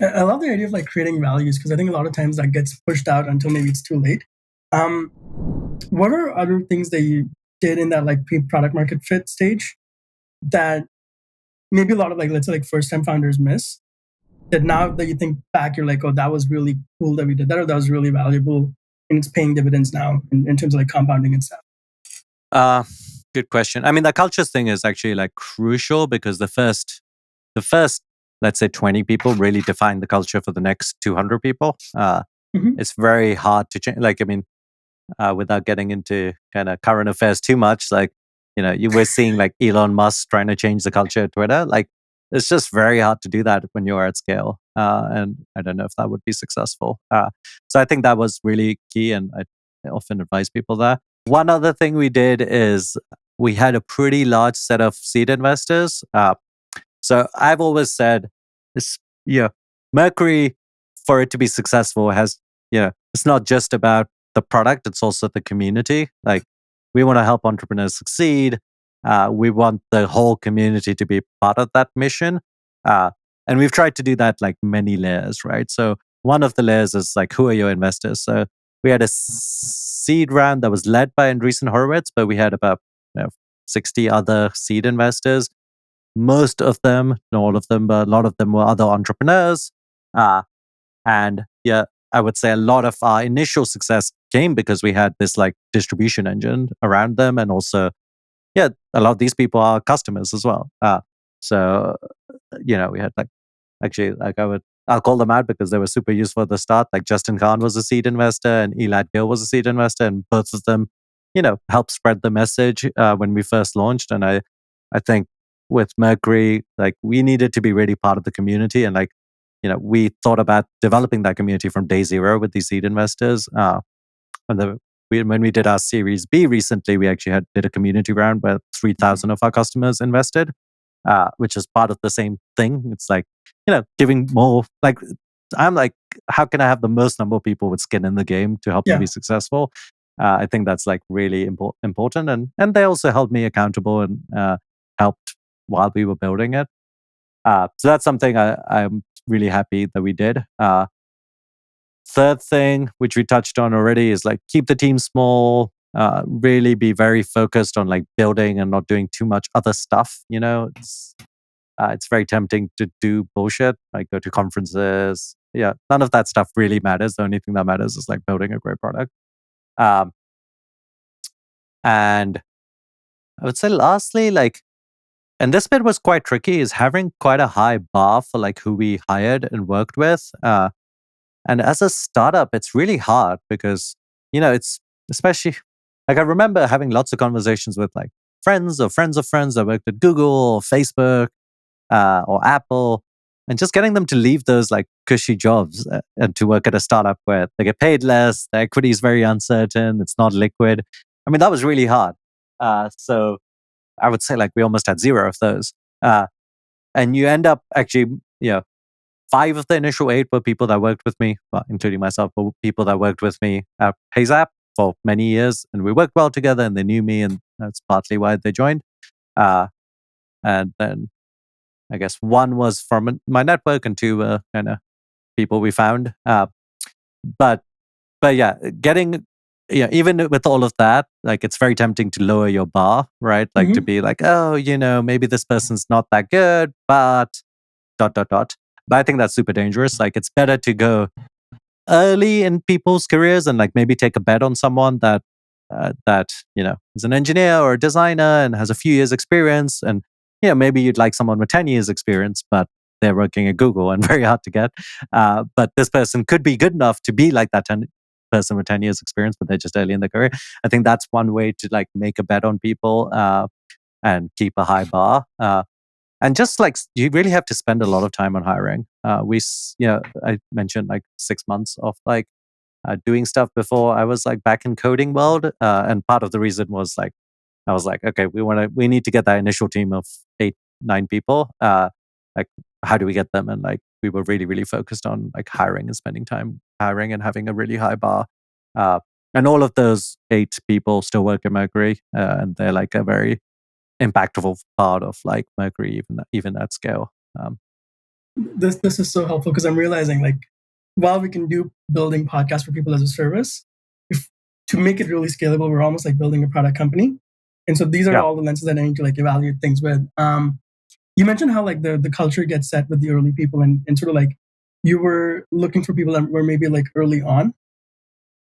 I love the idea of like creating values, because I think a lot of times that gets pushed out until maybe it's too late. What are other things that you did in that like pre-product market fit stage that maybe a lot of like, let's say like first time founders miss, that now that you think back, you're like, oh, that was really cool that we did that, or that was really valuable and it's paying dividends now in terms of like compounding and stuff? Good question. I mean, the culture thing is actually like crucial, because the first, let's say 20 people really define the culture for the next 200 people. It's very hard to change. Like, I mean, without getting into kind of current affairs too much, like, you were seeing like Elon Musk trying to change the culture at Twitter. Like, it's just very hard to do that when you're at scale. And I don't know if that would be successful. So I think that was really key, and I often advise people there. One other thing we did is we had a pretty large set of seed investors. So I've always said, Mercury, for it to be successful, has, it's not just about the product, it's also the community. Like, we want to help entrepreneurs succeed. We want the whole community to be part of that mission. And we've tried to do that like many layers, right? So one of the layers is like, who are your investors? So we had a seed round that was led by Andreessen Horowitz, but we had about 60 other seed investors. Most of them, not all of them, but a lot of them were other entrepreneurs. And I would say a lot of our initial success came because we had this like distribution engine around them. And also, a lot of these people are customers as well. So, we had like, actually, like I'll call them out because they were super useful at the start. Like Justin Khan was a seed investor and Elad Gill was a seed investor, and both of them, helped spread the message when we first launched. And I think with Mercury, like we needed to be really part of the community, and like, we thought about developing that community from day zero with these seed investors. And when we did our Series B recently, we actually did a community round where 3,000 of our customers invested, which is part of the same thing. It's like, giving more, like, I'm like, how can I have the most number of people with skin in the game to help them Yeah. be successful? I think that's like really important, and they also held me accountable and helped while we were building it. So that's something I'm really happy that we did. Third thing, which we touched on already, is like keep the team small. Really be very focused on like building and not doing too much other stuff. It's very tempting to do bullshit, like go to conferences. Yeah, none of that stuff really matters. The only thing that matters is like building a great product. Um, and I would say lastly, like, and this bit was quite tricky, is having quite a high bar for like who we hired and worked with. And as a startup, it's really hard because, it's especially like I remember having lots of conversations with like friends or friends of friends that worked at Google or Facebook or Apple, and just getting them to leave those like cushy jobs and to work at a startup where they get paid less, the equity is very uncertain, it's not liquid. I mean, that was really hard. So I would say like we almost had zero of those. And you end up actually, 5 of the initial 8 were people that worked with me, well, including myself, but people that worked with me at PayZap for many years. And we worked well together and they knew me, and that's partly why they joined. And then I guess 1 was from my network and 2 were kind of people we found. But yeah, even with all of that, like it's very tempting to lower your bar, right? Like to Mm-hmm. be like, oh, maybe this person's not that good, but ... But I think that's super dangerous. Like it's better to go early in people's careers and like maybe take a bet on someone that is an engineer or a designer and has a few years experience, and maybe you'd like someone with 10 years experience, but they're working at Google and very hard to get. But this person could be good enough to be like that person with 10 years experience, but they're just early in their career. I think that's one way to like make a bet on people and keep a high bar. And just like you really have to spend a lot of time on hiring. I mentioned like 6 months of like doing stuff before I was like back in coding world. And part of the reason was like I was like, okay, we need to get that initial team of 8-9 people. Like, how do we get them? And like we were really really focused on like hiring and spending time hiring and having a really high bar. And all of those 8 people still work at Mercury, and they're like a very impactful part of like Mercury, even at scale. This is so helpful because I'm realizing like while we can do building podcasts for people as a service, if to make it really scalable, we're almost like building a product company. And so these are Yeah, all the lenses that I need to like evaluate things with. You mentioned how like the culture gets set with the early people, and sort of like you were looking for people that were maybe like early on.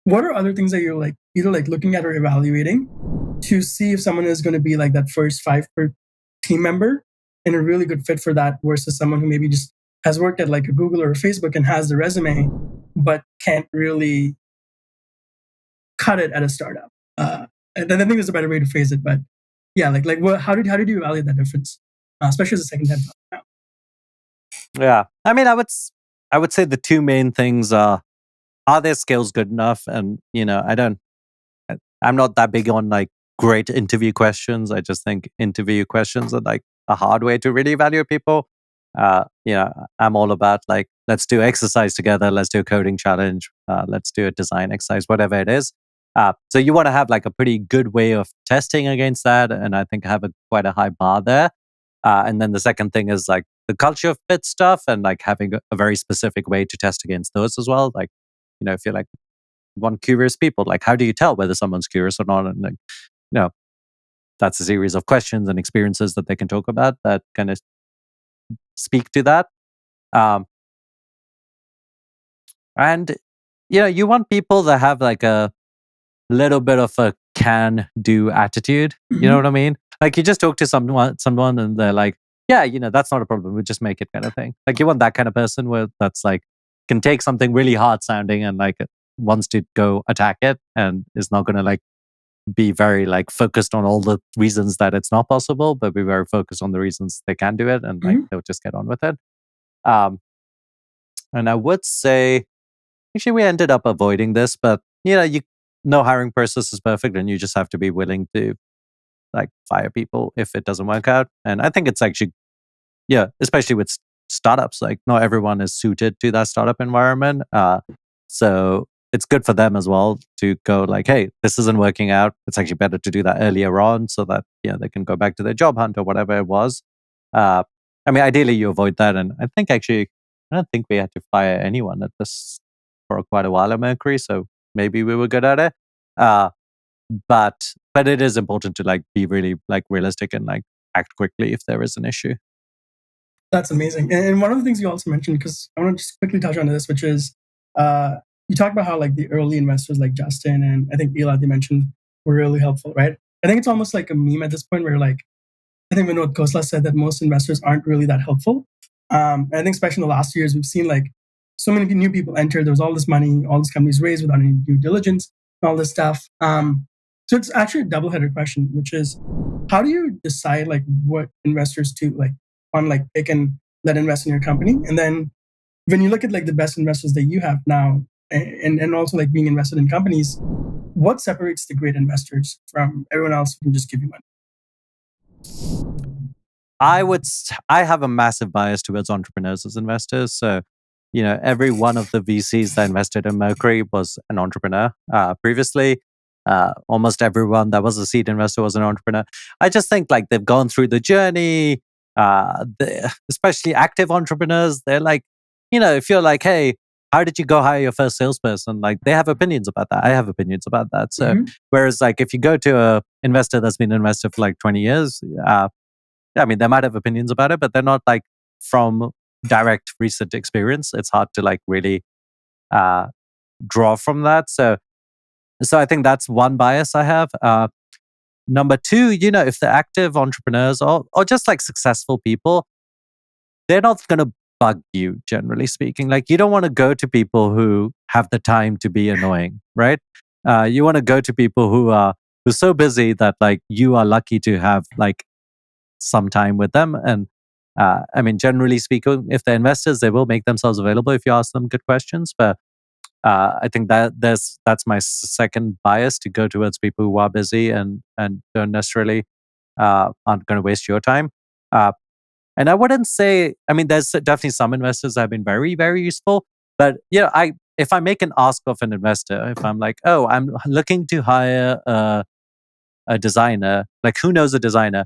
What are other things that you're like either like looking at or evaluating to see if someone is going to be like that first 5 per team member and a really good fit for that versus someone who maybe just has worked at like a Google or a Facebook and has the resume but can't really cut it at a startup. And then I think there's a better way to phrase it, but yeah, like what, how did you evaluate that difference, especially as a second time? yeah. I mean, I would say the 2 main things are their skills good enough, and I'm not that big on like great interview questions. I just think interview questions are like a hard way to really evaluate people. I'm all about like, let's do exercise together. Let's do a coding challenge. Let's do a design exercise, whatever it is. So you want to have like a pretty good way of testing against that. And I think have quite a high bar there. And then the second thing is like the culture fit stuff and like having a very specific way to test against those as well. Like, if you're like want curious people, like how do you tell whether someone's curious or not? And like, you know, that's a series of questions and experiences that they can talk about that kind of speak to that. Um, and you want people that have like a little bit of a can do attitude. You know Mm-hmm. what I mean? Like you just talk to someone and they're like, yeah, that's not a problem. We'll just make it kind of thing. Like you want that kind of person where that's like can take something really hard sounding and like wants to go attack it and is not going to like be very like focused on all the reasons that it's not possible, but be very focused on the reasons they can do it and like Mm-hmm. they'll just get on with it. Um, and I would say actually we ended up avoiding this, but no hiring process is perfect, and you just have to be willing to like fire people if it doesn't work out. And I think it's actually especially with startups. Like not everyone is suited to that startup environment. So it's good for them as well to go like, hey, this isn't working out. It's actually better to do that earlier on so that they can go back to their job hunt or whatever it was. I mean, ideally you avoid that. And I think actually, I don't think we had to fire anyone at this for quite a while at Mercury. So maybe we were good at it. But it is important to like be really like realistic and like act quickly if there is an issue. That's amazing. And one of the things you also mentioned, because I want to just quickly touch on this, which is you talk about how like the early investors like Justin and I think Elad you mentioned were really helpful, right? I think it's almost like a meme at this point where like I think Vinod Khosla said that most investors aren't really that helpful. And I think especially in the last years, we've seen like so many new people enter. There was all this money, all these companies raised without any due diligence, and all this stuff. So it's actually a double-headed question, which is how do you decide like what investors to like on like pick and let invest in your company? And then when you look at like the best investors that you have now and also like being invested in companies, what separates the great investors from everyone else who can just give you money? I have a massive bias towards entrepreneurs as investors. So, every one of the VCs that invested in Mercury was an entrepreneur previously. Almost everyone that was a seed investor was an entrepreneur. I just think like they've gone through the journey, especially active entrepreneurs. They're like, if you're like, hey, how did you go hire your first salesperson? Like they have opinions about that. I have opinions about that. So, whereas like if you go to a investor that's been an investor for like 20 years, I mean, they might have opinions about it, but they're not like from direct recent experience. It's hard to like really draw from that. So I think that's one bias I have. Number two, if they're active entrepreneurs or just like successful people, they're not going to bug you, generally speaking. Like you don't want to go to people who have the time to be annoying, right? You want to go to people who are so busy that like you are lucky to have like some time with them. And I mean, generally speaking, if they're investors, they will make themselves available if you ask them good questions. But I think that's my second bias, to go towards people who are busy and don't necessarily aren't going to waste your time. And I wouldn't say, I mean, there's definitely some investors that have been very, very useful. But if I make an ask of an investor, if I'm like, oh, I'm looking to hire a designer, like who knows a designer?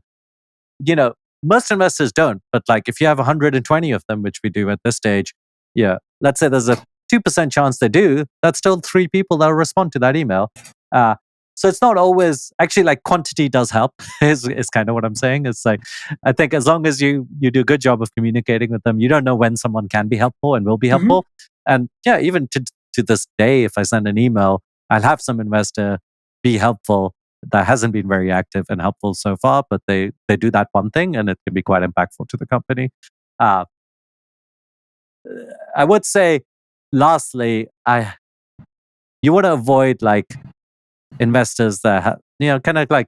Most investors don't, but like if you have 120 of them, which we do at this stage, let's say there's a 2% chance they do, that's still 3 people that will respond to that email. So it's not always, actually, like quantity does help is kind of what I'm saying. It's like, I think as long as you do a good job of communicating with them, you don't know when someone can be helpful and will be helpful. And even to this day, if I send an email, I'll have some investor be helpful that hasn't been very active and helpful so far, but they do that one thing and it can be quite impactful to the company. I would say, lastly, you want to avoid like investors that kind of like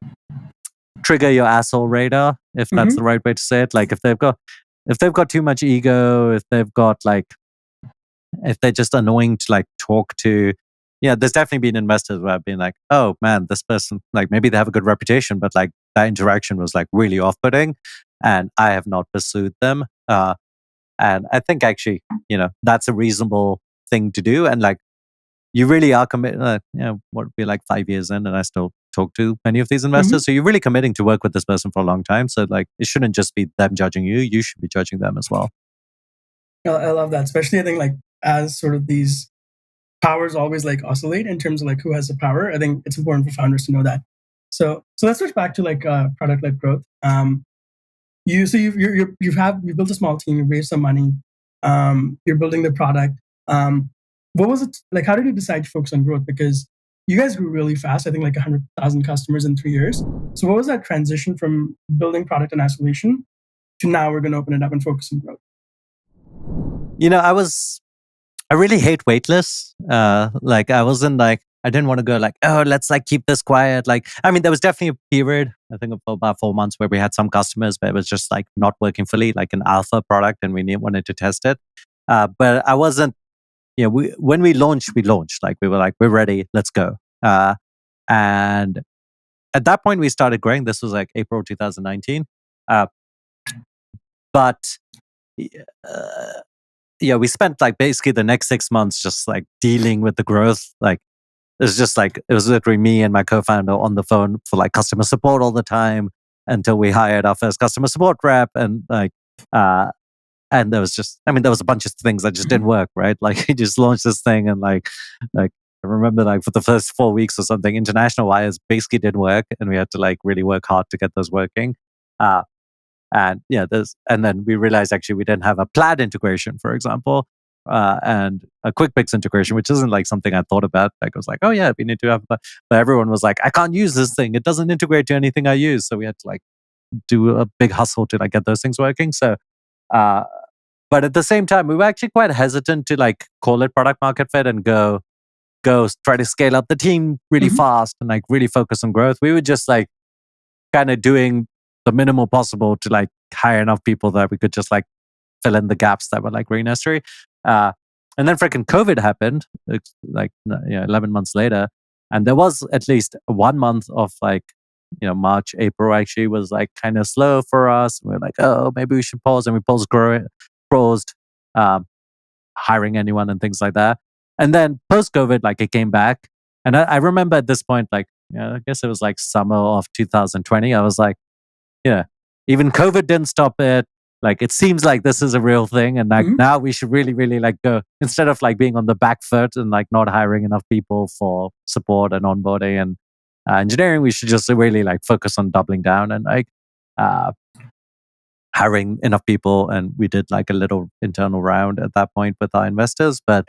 trigger your asshole radar, if that's the right way to say it. Like if they've got too much ego, if they're just annoying to like talk to. Yeah, there's definitely been investors where I've been like, oh man, this person, like maybe they have a good reputation, but like that interaction was like really off-putting and I have not pursued them. And I think actually, that's a reasonable thing to do. And like, you really are committed, what would be like 5 years in and I still talk to many of these investors. So you're really committing to work with this person for a long time. So like, it shouldn't just be them judging you. You should be judging them as well. I love that. Especially I think like as sort of these powers always like oscillate in terms of like who has the power. I think it's important for founders to know that. So let's switch back to like product-led growth. You've built a small team, you've raised some money, you're building the product. What was it like? How did you decide to focus on growth? Because you guys grew really fast. I think like 100,000 customers in 3 years. So what was that transition from building product in isolation to now we're going to open it up and focus on growth? I really hate waitlist. Like I wasn't like, I didn't want to go like, oh, let's like keep this quiet. Like, I mean, there was definitely a period, I think for about 4 months where we had some customers, but it was just like not working fully, like an alpha product and we wanted to test it. But I wasn't, when we launched, like we were like, we're ready, let's go. And at that point we started growing. This was like April 2019. But yeah, we spent like basically the next 6 months just like dealing with the growth. Like it was just like it was literally me and my co-founder on the phone for like customer support all the time until we hired our first customer support rep, and like and there was just, I mean, there was a bunch of things that just didn't work, right? Like he just launched this thing, and like I remember like for the first 4 weeks or something, international wires basically didn't work, and we had to like really work hard to get those working. Uh, and yeah, and then we realized actually we didn't have a plaid integration, for example, and a QuickBooks integration, which isn't like something I thought about. Like I was like, oh yeah, we need to have, but everyone was like, I can't use this thing; it doesn't integrate to anything I use. So we had to like do a big hustle to like get those things working. So. Uh, but at the same time, we were actually quite hesitant to like call it product market fit and go try to scale up the team really fast and like really focus on growth. We were just like kind of doing the minimal possible to like hire enough people that we could just like fill in the gaps that were like really necessary. And then freaking COVID happened, like 11 months later, and there was at least 1 month of like March, April actually was like kind of slow for us. We are like, oh, maybe we should pause, and we paused hiring anyone and things like that. And then post COVID, like it came back, and I remember at this point, like I guess it was like summer of 2020. I was like, yeah, even COVID didn't stop it. Like it seems like this is a real thing, and like now we should really, really like go, instead of like being on the back foot and like not hiring enough people for support and onboarding and engineering. We should just really like focus on doubling down and like hiring enough people. And we did like a little internal round at that point with our investors, but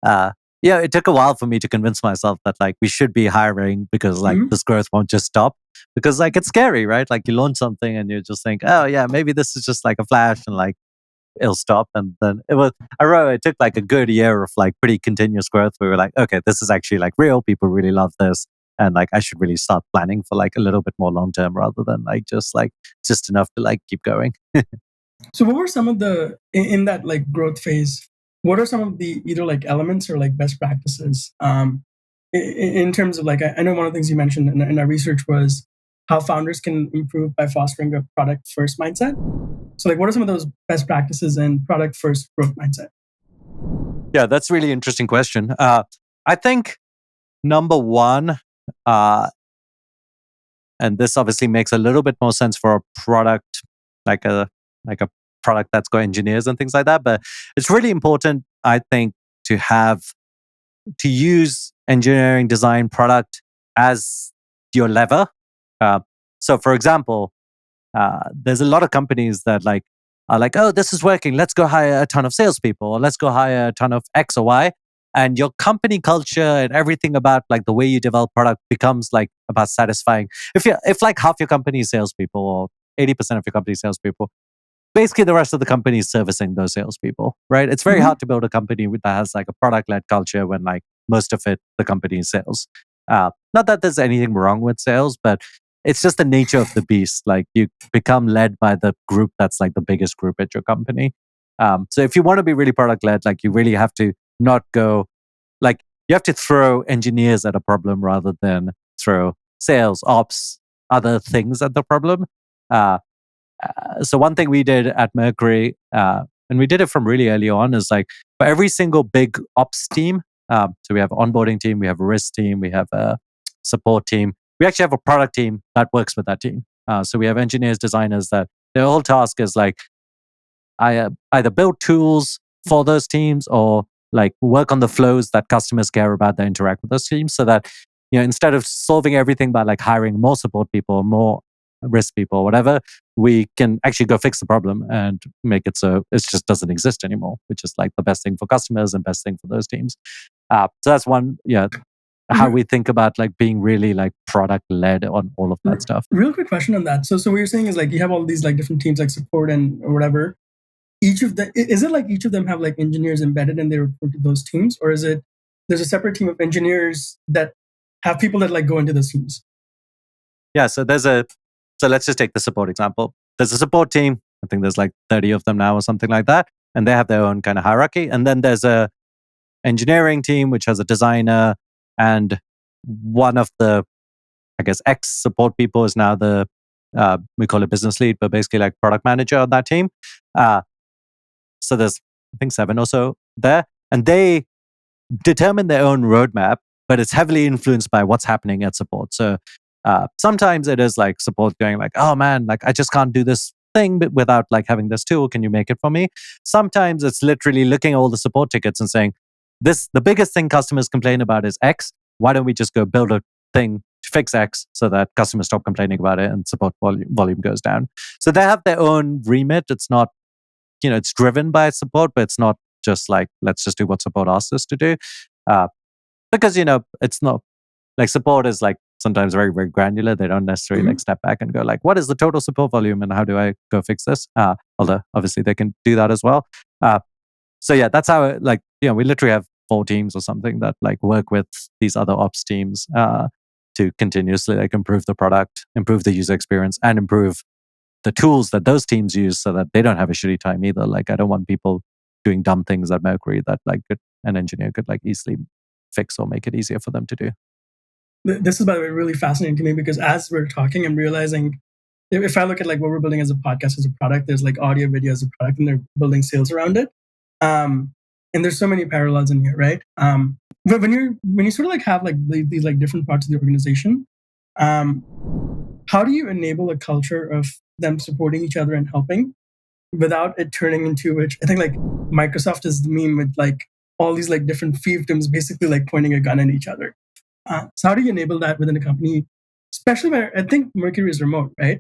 yeah, it took a while for me to convince myself that like we should be hiring, because like this growth won't just stop, because like it's scary, right? Like you launch something and you just think, oh yeah, maybe this is just like a flash and like it'll stop. And then it took like a good year of like pretty continuous growth. We were like, okay, this is actually like real. People really love this. And like I should really start planning for like a little bit more long term rather than just enough to like keep going. So what were some of the in that like growth phase? What are some of the either like elements or like best practices in terms of like I know one of the things you mentioned in our research was how founders can improve by fostering a product first mindset. So like what are some of those best practices and product first growth mindset? Yeah, that's a really interesting question. I think number one, and this obviously makes a little bit more sense for a product like a product that's got engineers and things like that. But it's really important, I think, to use engineering, design, product as your lever. So, for example, there's a lot of companies that like are like, oh, this is working. Let's go hire a ton of salespeople, or let's go hire a ton of X or Y. And your company culture and everything about like the way you develop product becomes like about satisfying. If like half your company is salespeople or 80% of your company is salespeople, basically the rest of the company is servicing those salespeople, right? It's very hard to build a company that has like a product-led culture when like most of it, the company is sales. Not that there's anything wrong with sales, but it's just the nature of the beast. Like you become led by the group that's like the biggest group at your company. So if you want to be really product-led, like you really have to not go, like you have to throw engineers at a problem rather than throw sales, ops, other things at the problem. So one thing we did at Mercury, and we did it from really early on, is like for every single big ops team, so we have an onboarding team, we have a risk team, we have a support team. We actually have a product team that works with that team. So we have engineers, designers that their whole task is like I either build tools for those teams or like work on the flows that customers care about that interact with those teams, so that instead of solving everything by like hiring more support people, more risk people, whatever, we can actually go fix the problem and make it so it just doesn't exist anymore, which is like the best thing for customers and best thing for those teams. So that's one, how we think about like being really like product led on all of that stuff. Real quick question on that. So what you're saying is like you have all these like different teams like support and or whatever. Each of them, is it like each of them have like engineers embedded and they report to those teams, or is it there's a separate team of engineers that have people that like go into those teams? Yeah, so let's just take the support example. There's a support team. I think there's like 30 of them now or something like that, and they have their own kind of hierarchy. And then there's a engineering team which has a designer, and one of the, I guess, ex support people is now the we call it business lead, but basically like product manager on that team. So there's, I think, 7 or so there. And they determine their own roadmap, but it's heavily influenced by what's happening at support. So sometimes it is like support going like, oh man, like I just can't do this thing without like having this tool. Can you make it for me? Sometimes it's literally looking at all the support tickets and saying, the biggest thing customers complain about is X. Why don't we just go build a thing to fix X so that customers stop complaining about it and support volume goes down? So they have their own remit. It's not, it's driven by support, but it's not just like, let's just do what support asks us to do. Because, it's not like support is like sometimes very, very granular. They don't necessarily like step back and go like, what is the total support volume and how do I go fix this? Although obviously they can do that as well. So yeah, that's how it, like, we literally have 4 teams or something that like work with these other ops teams to continuously like improve the product, improve the user experience, and improve the tools that those teams use so that they don't have a shitty time either. Like I don't want people doing dumb things at Mercury that like an engineer could like easily fix or make it easier for them to do. This is, by the way, really fascinating to me because as we're talking, I'm realizing if I look at like what we're building as a podcast, as a product, there's like audio, video as a product, and they're building sales around it. And there's so many parallels in here, right? But when you sort of like have like these like different parts of the organization, how do you enable a culture of them supporting each other and helping without it turning into, which I think like Microsoft is the meme with like all these like different fiefdoms basically like pointing a gun at each other. So how do you enable that within a company, especially when I think Mercury is remote, right?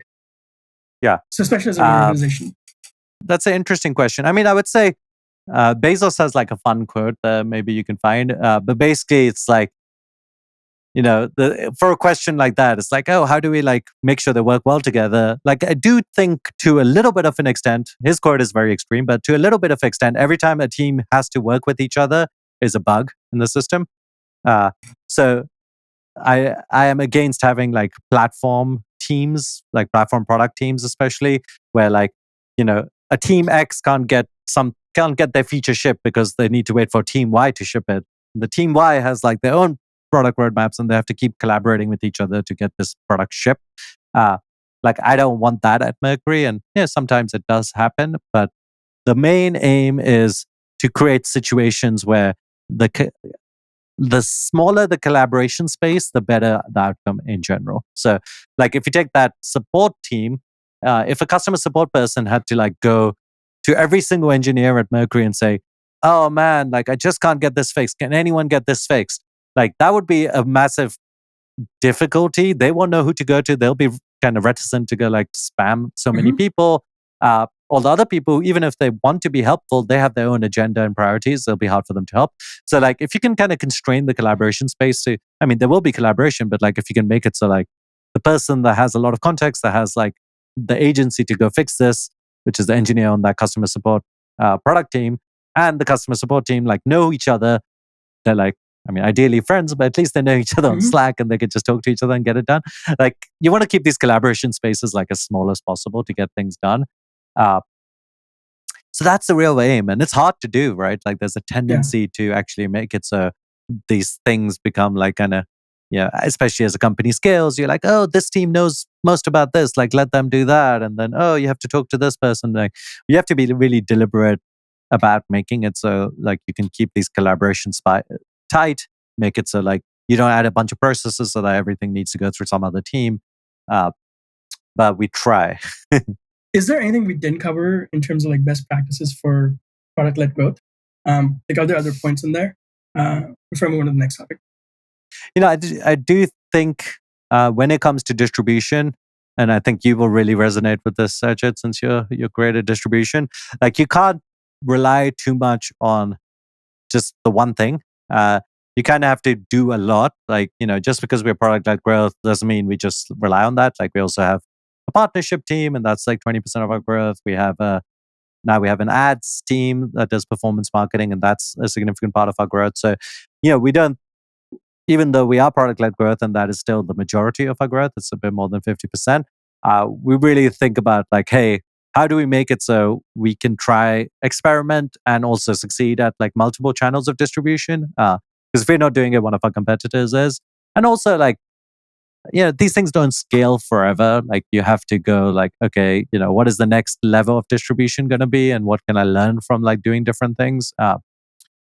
Yeah. So especially as an organization. That's an interesting question. I mean, I would say Bezos has like a fun quote that maybe you can find. But basically it's like, for a question like that, it's like, oh, how do we like make sure they work well together? Like I do think to a little bit of an extent, his quote is very extreme, but to a little bit of extent, every time a team has to work with each other is a bug in the system. So I am against having like platform teams, like platform product teams, especially where like, a team X can't get their feature shipped because they need to wait for team Y to ship it. The team Y has like their own product roadmaps and they have to keep collaborating with each other to get this product shipped. Like I don't want that at Mercury. And sometimes it does happen, but the main aim is to create situations where the smaller the collaboration space, the better the outcome in general. So like if you take that support team, if a customer support person had to like go to every single engineer at Mercury and say, oh man, like I just can't get this fixed. Can anyone get this fixed? Like that would be a massive difficulty. They won't know who to go to. They'll be kind of reticent to go like spam so many people. All the other people, even if they want to be helpful, they have their own agenda and priorities. It'll be hard for them to help. So like if you can kind of constrain the collaboration space to, I mean, there will be collaboration, but like if you can make it so like the person that has a lot of context, that has like the agency to go fix this, which is the engineer on that customer support product team, and the customer support team like know each other. They're like, I mean, ideally friends, but at least they know each other on Slack and they can just talk to each other and get it done. Like you want to keep these collaboration spaces like as small as possible to get things done. So that's the real aim. And it's hard to do, right? Like there's a tendency to actually make it so these things become like kind of, especially as a company scales, you're like, oh, this team knows most about this. Like let them do that. And then, oh, you have to talk to this person. Like you have to be really deliberate about making it so like you can keep these collaborations tight, make it so like you don't add a bunch of processes so that everything needs to go through some other team. But we try. Is there anything we didn't cover in terms of like best practices for product-led growth? Like are there other points in there before I move on to the next topic? I do think when it comes to distribution, and I think you will really resonate with this, Sachit, since you're great at distribution. Like you can't rely too much on just the one thing. You kind of have to do a lot. Like, just because we're product-led growth doesn't mean we just rely on that. Like we also have a partnership team, and that's like 20% of our growth. We have now we have an ads team that does performance marketing, and that's a significant part of our growth. So, we don't, even though we are product-led growth, and that is still the majority of our growth, it's a bit more than 50%. We really think about like, hey, how do we make it so we can try, experiment, and also succeed at like multiple channels of distribution? Because if we're not doing it, one of our competitors is. And also like, these things don't scale forever. Like you have to go like, okay, what is the next level of distribution going to be, and what can I learn from like doing different things?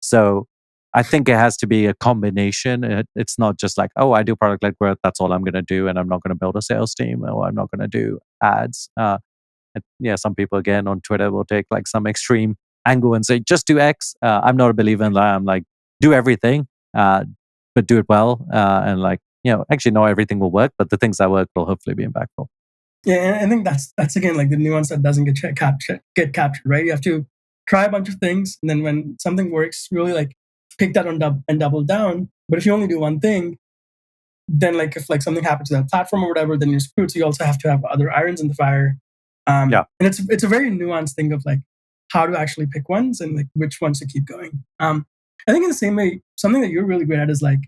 So I think it has to be a combination. It's not just like, oh, I do product-led growth, that's all I'm going to do, and I'm not going to build a sales team, or I'm not going to do ads. Some people again on Twitter will take like some extreme angle and say, just do X. I'm not a believer in that. I'm like, do everything, but do it well. And like, actually not everything will work, but the things that work will hopefully be impactful. Yeah, and I think that's again like the nuance that doesn't get captured, right? You have to try a bunch of things, and then when something works, really like pick that on and double down. But if you only do one thing, then like if like something happens to that platform or whatever, then you're screwed. So you also have to have other irons in the fire. And it's a very nuanced thing of like how to actually pick ones and like which ones to keep going. I think in the same way, something that you're really great at is like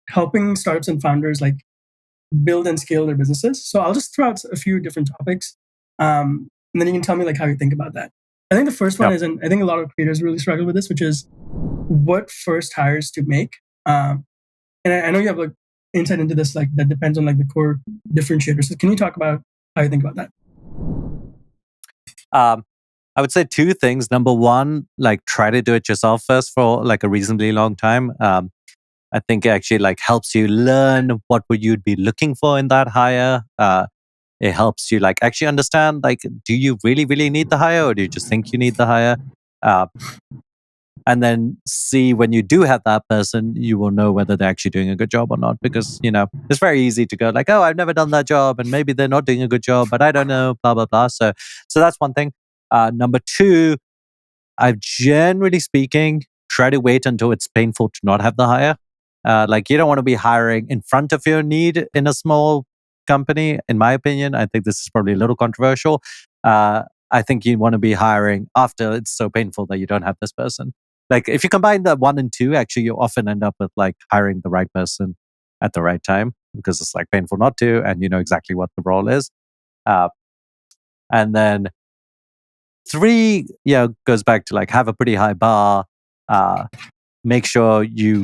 helping startups and founders like build and scale their businesses. So I'll just throw out a few different topics, and then you can tell me like how you think about that. I think the first one is, and I think a lot of creators really struggle with this, which is what first hires to make. And I know you have like insight into this, like that depends on like the core differentiators. So can you talk about how you think about that? I would say two things. Number one, like try to do it yourself first for like a reasonably long time. I think it actually like helps you learn what would you'd be looking for in that hire. It helps you like actually understand like, do you really, really need the hire, or do you just think you need the hire? And then see when you do have that person, you will know whether they're actually doing a good job or not. Because, it's very easy to go like, oh, I've never done that job, and maybe they're not doing a good job, but I don't know, blah, blah, blah. So that's one thing. Number two, I've generally speaking, try to wait until it's painful to not have the hire. Like you don't want to be hiring in front of your need in a small company, in my opinion. I think this is probably a little controversial. I think you want to be hiring after it's so painful that you don't have this person. Like if you combine the one and two, actually you often end up with like hiring the right person at the right time, because it's like painful not to, and you know exactly what the role is. And then three, goes back to like have a pretty high bar. Make sure you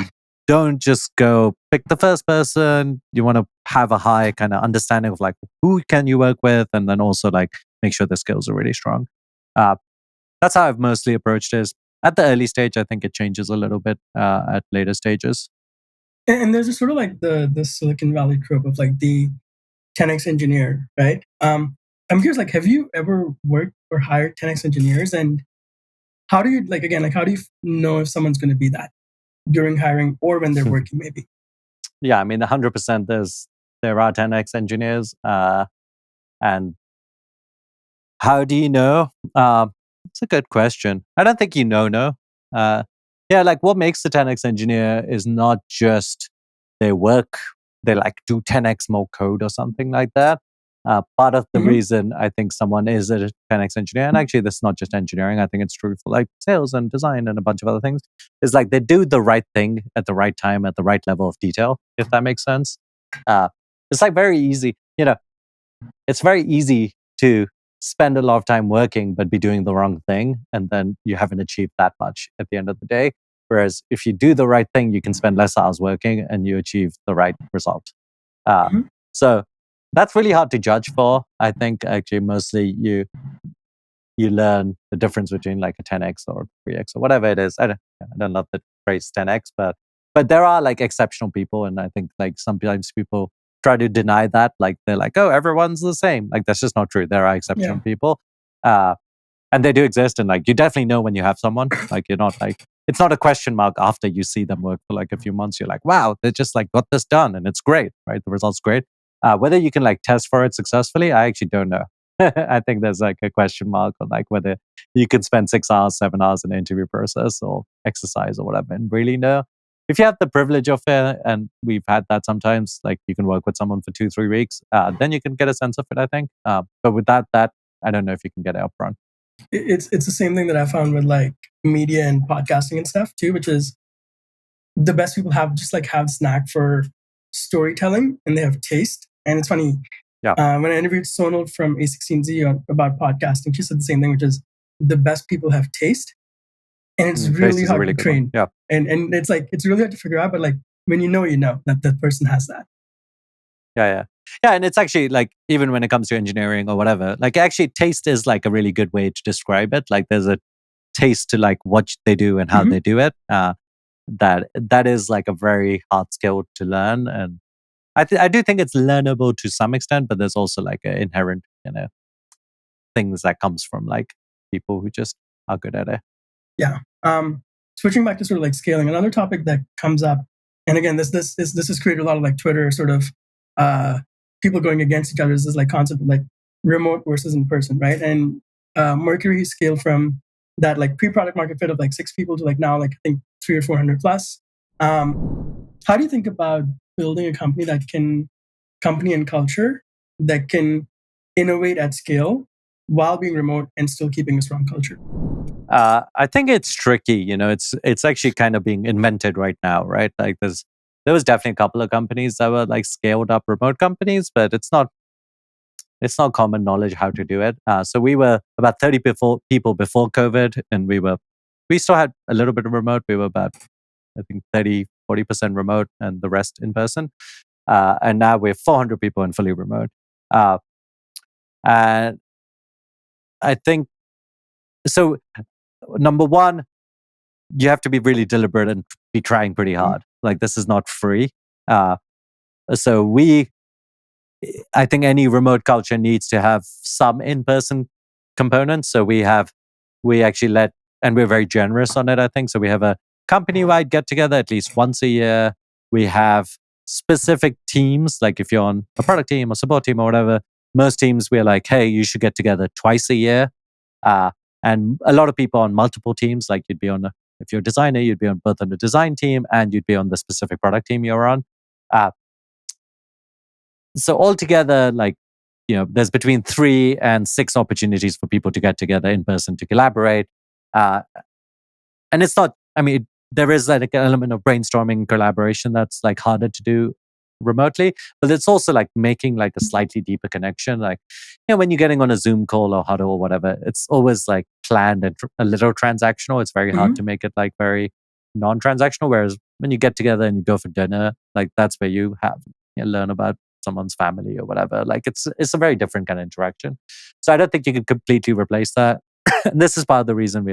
don't just go pick the first person. You want to have a high kind of understanding of like who can you work with, and then also like make sure the skills are really strong. That's how I've mostly approached this. At the early stage, I think it changes a little bit at later stages. And there's a sort of like the Silicon Valley trope of like the 10x engineer, right? I'm curious, like, have you ever worked or hired 10x engineers, and how do you like again, like, how do you know if someone's going to be that during hiring or when they're working, maybe? Yeah, I mean, 100% there are 10x engineers, and how do you know? It's a good question. I don't think you know. No. Like what makes the 10x engineer is not just they like do 10x more code or something like that. Part of the reason I think someone is a 10x engineer, and actually this is not just engineering, I think it's true for like sales and design and a bunch of other things, is like they do the right thing at the right time at the right level of detail, if that makes sense. It's like very easy, it's very easy to spend a lot of time working but be doing the wrong thing, and then you haven't achieved that much at the end of the day. Whereas if you do the right thing, you can spend less hours working and you achieve the right result. So that's really hard to judge for. I think actually mostly you learn the difference between like a 10x or 3x or whatever it is. I don't love the phrase 10x, but there are like exceptional people, and I think like sometimes people try to deny that. Like they're like, oh, everyone's the same. Like that's just not true. There are exceptional people, and they do exist. And like you definitely know when you have someone. Like you're not like, it's not a question mark after you see them work for like a few months. You're like, wow, they just like got this done, and it's great, right? The result's great. Whether you can like test for it successfully, I actually don't know. I think there's like a question mark on like whether you can spend 6 hours, 7 hours in the interview process or exercise or whatever and really know. If you have the privilege of it, and we've had that sometimes, like you can work with someone for 2-3 weeks, then you can get a sense of it, I think. But without that, I don't know if you can get it upfront. It's the same thing that I found with like media and podcasting and stuff too, which is the best people have snack for storytelling, and they have taste. And it's funny, when I interviewed Sonal from A16Z about podcasting, she said the same thing, which is the best people have taste, and it's really hard to train. And it's like it's really hard to figure out, but like when you know that that person has that. Yeah, and it's actually like, even when it comes to engineering or whatever, like actually taste is like a really good way to describe it. Like there's a taste to like what they do and how Mhm. they do it. That is like a very hard skill to learn, and I do think it's learnable to some extent, but there's also like an inherent, things that comes from like people who just are good at it. Yeah. Switching back to sort of like scaling, another topic that comes up, and again, this has created a lot of like Twitter sort of uh, people going against each other. Is this like concept of like remote versus in person, right? And Mercury scaled from that like pre-product market fit of like 6 people to like now like I think 300 or 400 plus. How do you think about building a company and culture that can innovate at scale while being remote and still keeping a strong culture? I think it's tricky. It's actually kind of being invented right now, right? Like there was definitely a couple of companies that were like scaled up remote companies, but it's not common knowledge how to do it. So we were about 30 people before COVID, and we still had a little bit of remote. We were about, I think, 30-40% remote and the rest in person. And now we're 400 people and fully remote. Uh, and I think so. Number one, you have to be really deliberate and be trying pretty Mhm. hard. Like this is not free. Uh, so I think any remote culture needs to have some in-person components. So we actually and we're very generous on it, I think. So we have a company-wide get-together at least once a year. We have specific teams, like if you're on a product team or support team or whatever, most teams we're like, hey, you should get together twice a year. Uh, and a lot of people on multiple teams, like if you're a designer, you'd be on both on the design team and you'd be on the specific product team you're on. Uh, so altogether, like, there's between 3 and 6 opportunities for people to get together in person to collaborate. Uh, and it's not, I mean, there is like an element of brainstorming collaboration that's like harder to do remotely, but it's also like making like a slightly deeper connection. Like, when you're getting on a Zoom call or huddle or whatever, it's always like planned and a little transactional. It's very hard Mhm. to make it like very non-transactional. Whereas when you get together and you go for dinner, like that's where you learn about someone's family or whatever. Like it's a very different kind of interaction. So I don't think you can completely replace that. And this is part of the reason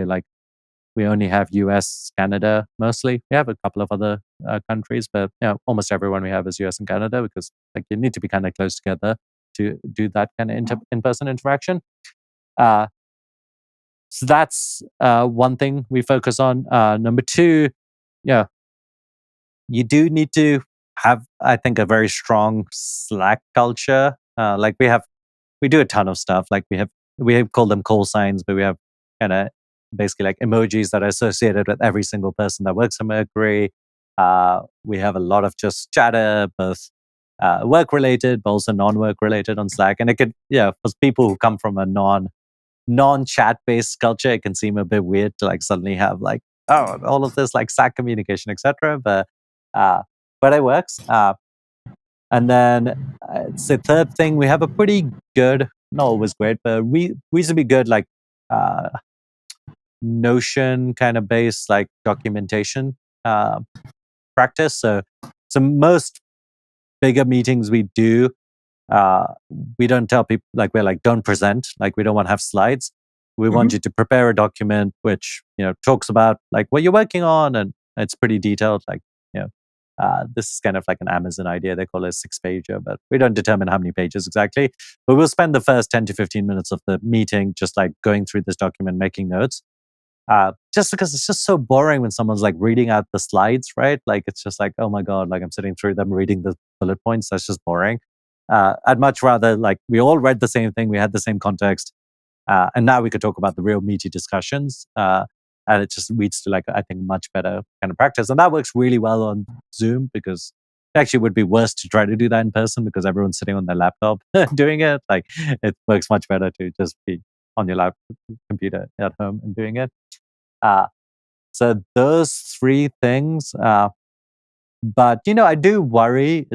we only have US, Canada mostly. We have a couple of other countries, but almost everyone we have is US and Canada, because like you need to be kind of close together to do that kind of in-person interaction. Uh, so that's one thing we focus on. Number two, yeah, you do need to have, I think, a very strong Slack culture. Like we do a ton of stuff. Like we have called them call signs, but we have kind of basically like emojis that are associated with every single person that works at Mercury. We have a lot of just chatter, both work related, but also non-work related on Slack. And it could, for people who come from a non-chat based culture, it can seem a bit weird to like suddenly have like, oh, all of this like Slack communication, etc. Uh, but it works. And then it's the third thing, we have a pretty good, not always great, but reasonably good like uh, Notion kind of based like documentation uh, practice. So most bigger meetings we do, uh, we don't tell people, like we're like, don't present, like we don't want to have slides. We want Mhm. you to prepare a document which talks about like what you're working on, and it's pretty detailed. Like this is kind of like an Amazon idea. They call it a 6-pager, but we don't determine how many pages exactly. But we'll spend the first 10 to 15 minutes of the meeting just like going through this document, making notes. Just because it's just so boring when someone's like reading out the slides, right? Like it's just like, oh my God, like I'm sitting through them reading the bullet points. That's just boring. I'd much rather like we all read the same thing, we had the same context, and now we could talk about the real meaty discussions. And it just leads to like, I think, much better kind of practice. And that works really well on Zoom, because it actually would be worse to try to do that in person because everyone's sitting on their laptop doing it. Like it works much better to just be on your computer at home and doing it. Uh, so those 3 things. But I do worry.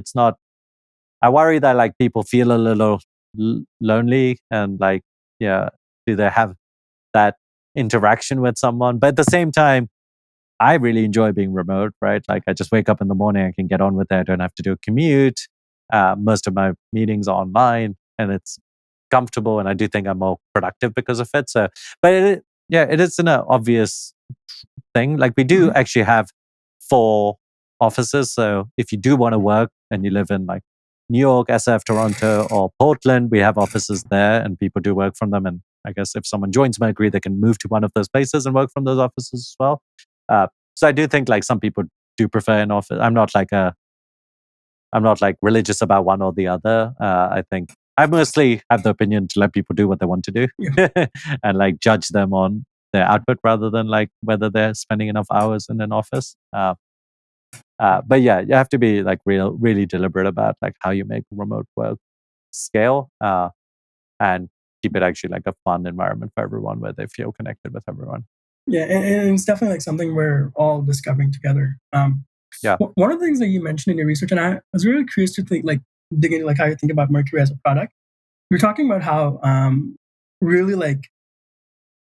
I worry that like people feel a little lonely, and like, yeah, do they have that interaction with someone? But at the same time, I really enjoy being remote, right? Like I just wake up in the morning, I can get on with it. I don't have to do a commute. Most of my meetings are online, and it's comfortable, and I do think I'm more productive because of it. So, but it is an obvious thing. Like we do actually have 4 offices. So if you do want to work and you live in like New York, SF, Toronto, or Portland, we have offices there, and people do work from them. And I guess if someone joins Mercury, they can move to one of those places and work from those offices as well. So I do think like some people do prefer an office. I'm not like religious about one or the other. I think I mostly have the opinion to let people do what they want to do and like judge them on their output rather than like whether they're spending enough hours in an office. But yeah, you have to be like really deliberate about like how you make remote work scale and keep it actually like a fun environment for everyone where they feel connected with everyone. Yeah, and it's definitely like something we're all discovering together. Yeah. One of the things that you mentioned in your research, and I was really curious to think, like, dig into like how you think about Mercury as a product. You're talking about how really like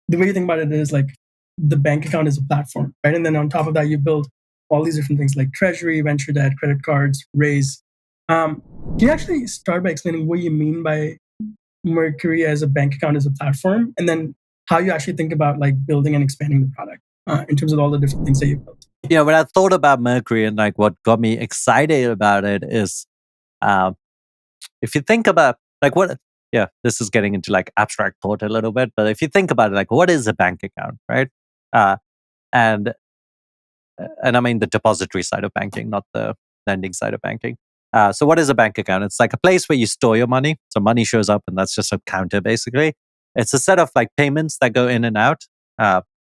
the way you think about it is like the bank account is a platform, right? And then on top of that, you build all these different things like treasury, venture debt, credit cards, raise. Can you actually start by explaining what you mean by Mercury as a bank account as a platform, and then how you actually think about like building and expanding the product in terms of all the different things that you built? Yeah, when I thought about Mercury and like what got me excited about it is, if you think about like what, yeah, this is getting into like abstract thought a little bit, but if you think about it, like what is a bank account, right? And I mean the depository side of banking, not the lending side of banking. So what is a bank account? It's like a place where you store your money. So money shows up, and that's just a counter basically. It's a set of like payments that go in and out.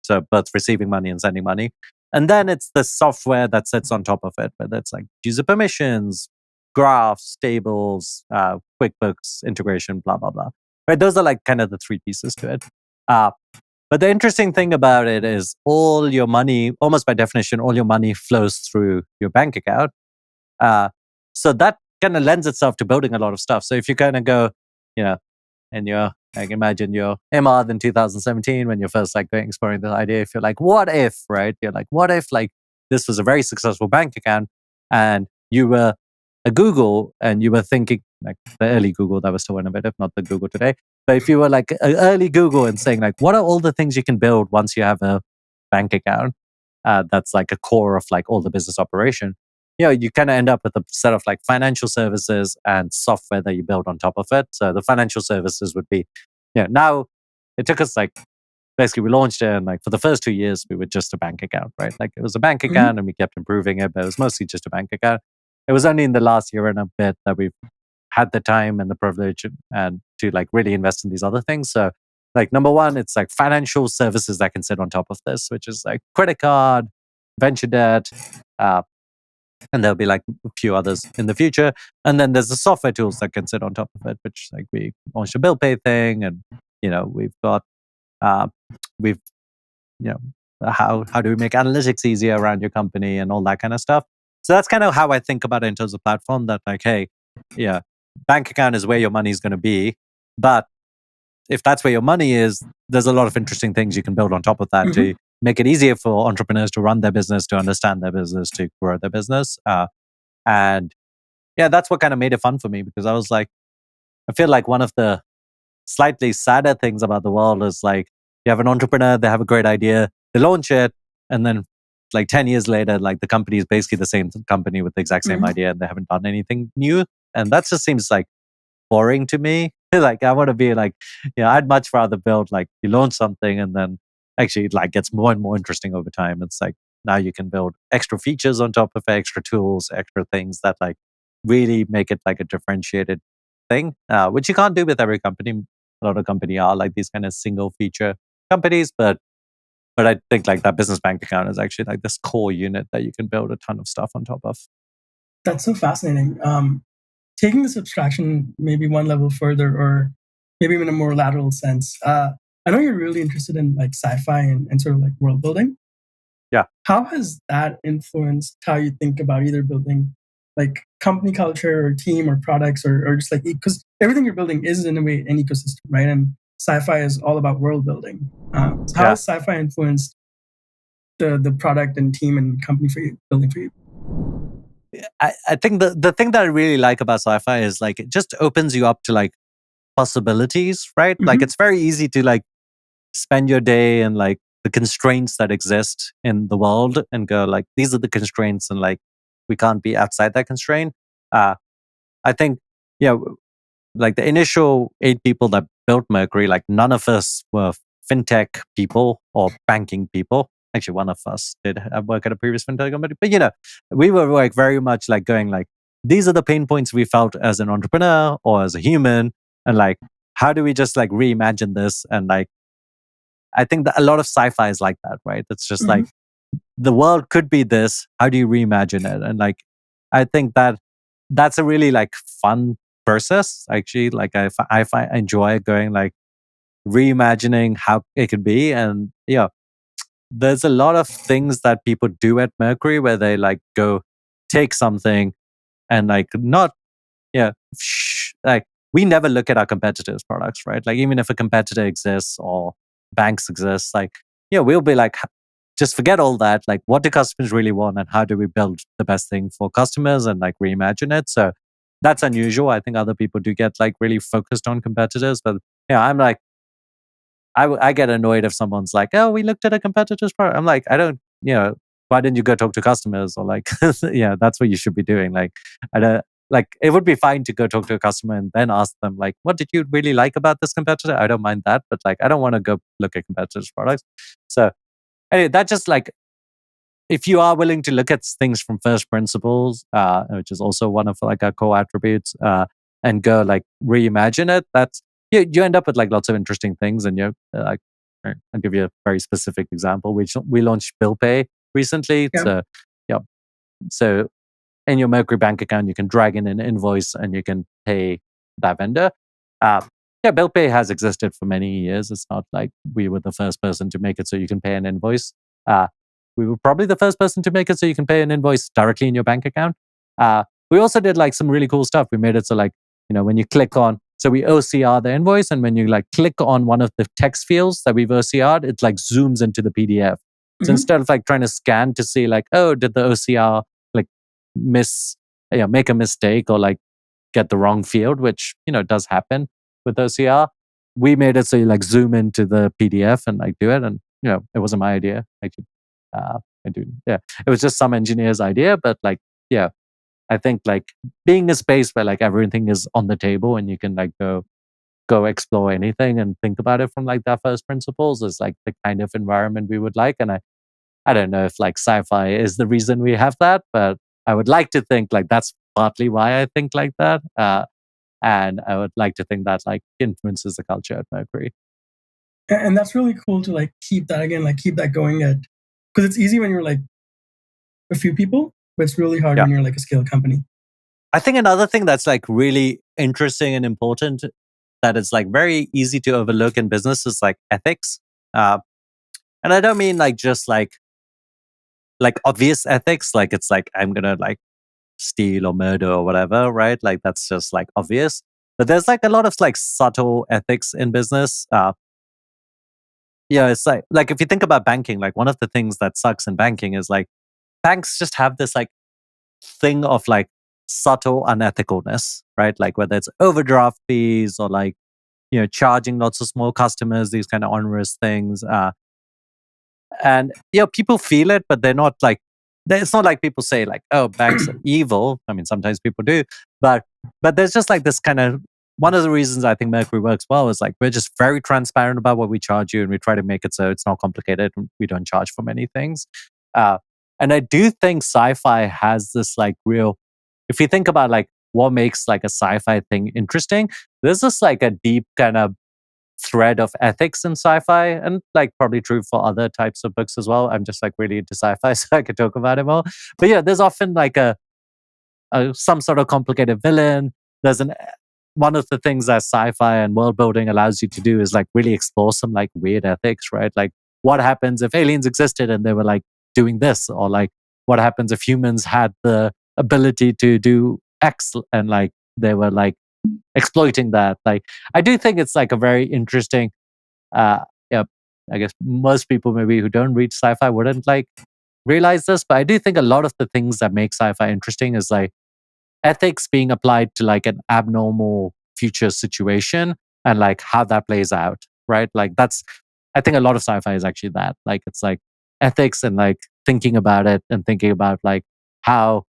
So both receiving money and sending money. And then it's the software that sits on top of it, whether it's like user permissions, graphs, tables, QuickBooks integration, blah, blah, blah. Right? Those are like kind of the 3 pieces to it. But the interesting thing about it is all your money, almost by definition, all your money flows through your bank account. So that kind of lends itself to building a lot of stuff. So if you kind of go, and you're like, imagine you're Immad in 2017 when you're first like going exploring the idea. If you're like, what if, right? You're like, what if like this was a very successful bank account and you were a Google and you were thinking like the early Google that was still innovative, not the Google today. But if you were like an early Google and saying like, what are all the things you can build once you have a bank account? That's like a core of like all the business operation. You kind of end up with a set of like financial services and software that you build on top of it. So the financial services would be, now it took us like, basically we launched it and like for the first 2 years, we were just a bank account, right? Like it was a bank account and we kept improving it, but it was mostly just a bank account. It was only in the last year and a bit that we've had the time and the privilege and to like really invest in these other things. So like number one, it's like financial services that can sit on top of this, which is like credit card, venture debt, and there'll be like a few others in the future. And then there's the software tools that can sit on top of it, which like we launched a bill pay thing, and we've got we've how do we make analytics easier around your company and all that kind of stuff. So that's kind of how I think about it in terms of platform. That like, hey, bank account is where your money is going to be, but if that's where your money is, there's a lot of interesting things you can build on top of that to make it easier for entrepreneurs to run their business, to understand their business, to grow their business. And yeah, that's what kind of made it fun for me, because I was like, I feel like one of the slightly sadder things about the world is like, you have an entrepreneur, they have a great idea, they launch it, and then like 10 years later, like the company is basically the same company with the exact same idea, and they haven't done anything new. And that just seems like boring to me. Like I want to be like, I'd much rather build like you launch something and then actually it like gets more and more interesting over time. It's like now you can build extra features on top of it, extra tools, extra things that like really make it like a differentiated thing, which you can't do with every company. A lot of company are like these kind of single feature companies, but I think like that business bank account is actually like this core unit that you can build a ton of stuff on top of. That's so fascinating. Taking this abstraction maybe one level further, or maybe in a more lateral sense, I know you're really interested in like sci-fi and sort of like world building. Yeah. How has that influenced how you think about either building like company culture or team or products or just like, because everything you're building is in a way an ecosystem, right? And sci-fi is all about world building. So how has sci-fi influenced the product and team and company for you, building for you? I think the thing that I really like about sci-fi is like it just opens you up to like possibilities, right? Like Hmm. it's very easy to like spend your day and like the constraints that exist in the world and go like these are the constraints and like we can't be outside that constraint. Uh, I think yeah, like the initial 8 people that built Mercury, like none of us were fintech people or banking people. Actually, one of us did work at a previous fintech company, but we were like very much like going like these are the pain points we felt as an entrepreneur or as a human, and like how do we just like reimagine this? And like I think that a lot of sci-fi is like that, right? It's just Hmm. like the world could be this. How do you reimagine it? And like I think that that's a really like fun process actually. Like I enjoy going like reimagining how it could be. And there's a lot of things that people do at Mercury where they like go take something and like not like we never look at our competitors' products, right? Like even if a competitor exists or banks exist, like we'll be like, just forget all that. Like, what do customers really want, and how do we build the best thing for customers and like reimagine it? So that's unusual. I think other people do get like really focused on competitors, but I'm like, I get annoyed if someone's like, "Oh, we looked at a competitor's product." I'm like, I don't, why didn't you go talk to customers or like, yeah, that's what you should be doing. Like, I don't like. It would be fine to go talk to a customer and then ask them like, "What did you really like about this competitor?" I don't mind that, but like, I don't want to go look at competitors' products. So anyway, that just like if you are willing to look at things from first principles, which is also one of like our core attributes, and go like reimagine it, that's you end up with like lots of interesting things. And like I'll give you a very specific example. We launched Bill Pay recently. Yeah. Yeah, so in your Mercury bank account, you can drag in an invoice and you can pay that vendor. Uh, Bill Pay has existed for many years. It's not like we were the first person to make it so you can pay an invoice. Uh, we were probably the first person to make it so you can pay an invoice directly in your bank account. We also did like some really cool stuff. We made it so like, when you click on, so we OCR the invoice, and when you like click on one of the text fields that we've OCR'd, it like zooms into the PDF. So Hmm. instead of like trying to scan to see like, oh, did the OCR like make a mistake or like get the wrong field, which does happen with OCR. We made it so you like zoom into the PDF and like do it, and it wasn't my idea actually. I do, it was just some engineer's idea, but like I think like being a space where like everything is on the table and you can like go explore anything and think about it from like that first principles is like the kind of environment we would like. And I don't know if like sci-fi is the reason we have that, but I would like to think like that's partly why I think like that. And I would like to think that like influences the culture at Mercury. And that's really cool to like keep that again, like keep that going at, because it's easy when you're like a few people, but it's really hard Yeah. when you're like a scale company. I think another thing that's like really interesting and important that is like very easy to overlook in business is like ethics. And I don't mean like just like obvious ethics, like it's like I'm gonna like steal or murder or whatever, right? Like that's just like obvious. But there's like a lot of like subtle ethics in business. It's like if you think about banking, like one of the things that sucks in banking is like banks just have this like thing of like subtle unethicalness, right? Like whether it's overdraft fees or like charging lots of small customers these kind of onerous things. And people feel it, but they're not like it's not like people say like, oh, banks are evil. I mean, sometimes people do, but there's just like this kind of one of the reasons I think Mercury works well is like we're just very transparent about what we charge you, and we try to make it so it's not complicated. And we don't charge for many things, uh, and I do think sci-fi has this like real. If you think about like what makes like a sci-fi thing interesting, there's just like a deep kind of thread of ethics in sci-fi, and like probably true for other types of books as well. I'm just like really into sci-fi, so I could talk about it more. But there's often like a some sort of complicated villain. There's one of the things that sci-fi and world building allows you to do is like really explore some like weird ethics, right? Like what happens if aliens existed and they were like doing this, or like what happens if humans had the ability to do X and like they were like exploiting that. Like I do think it's like a very interesting uh yeah, I guess most people maybe who don't read sci-fi wouldn't like realize this, but I do think a lot of the things that make sci-fi interesting is like ethics being applied to like an abnormal future situation and like how that plays out, right? Like that's, I think a lot of sci-fi is actually that. Like it's like ethics and like thinking about it and thinking about like how,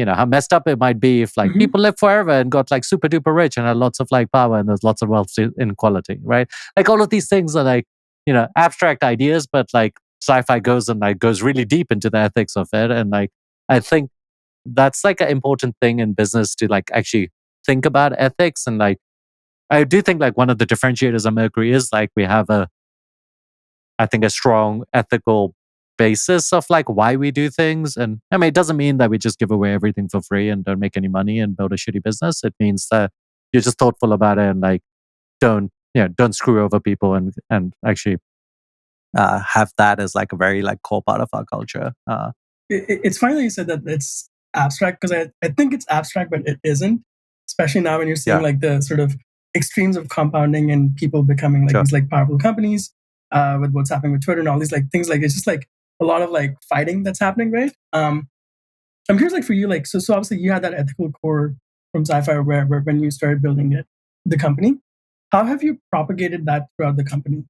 how messed up it might be if like Mhm. people live forever and got like super duper rich and had lots of like power and there's lots of wealth inequality, right? Like all of these things are like, abstract ideas, but like sci-fi goes and like goes really deep into the ethics of it. And like, I think that's like an important thing in business to like actually think about ethics. And like, I do think like one of the differentiators of Mercury is like we have I think a strong ethical basis of like why we do things. And I mean, it doesn't mean that we just give away everything for free and don't make any money and build a shitty business. It means that you're just thoughtful about it and like don't screw over people and actually have that as like a very like core part of our culture. It's funny that you said that it's abstract because I think it's abstract, but it isn't. Especially now when you're seeing Yeah, like the sort of extremes of compounding and people becoming like sure. these like powerful companies with what's happening with Twitter and all these like things. Like it's just like a lot of like fighting that's happening, right? I'm curious, like for you, like so obviously you had that ethical core from sci-fi where when you started building it, the company. How have you propagated that throughout the company?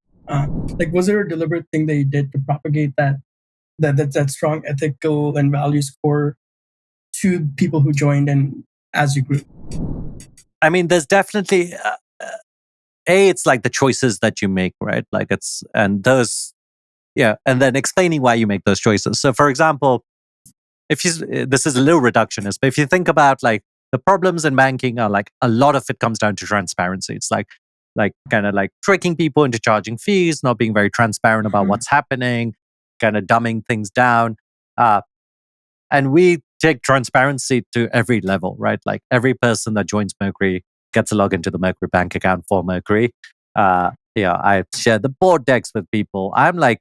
Like, was there a deliberate thing that you did to propagate that strong ethical and values core to people who joined and as you grew? I mean, there's definitely it's like the choices that you make, right? Like it's and those, yeah, and then explaining why you make those choices. So, for example, if you this is a little reductionist, but if you think about like the problems in banking are like a lot of it comes down to transparency. It's like kind of like tricking people into charging fees, not being very transparent about Mhm. what's happening, kind of dumbing things down. Uh, and we take transparency to every level, right? Like every person that joins Mercury gets a login to the Mercury bank account for Mercury. I share the board decks with people. I'm like,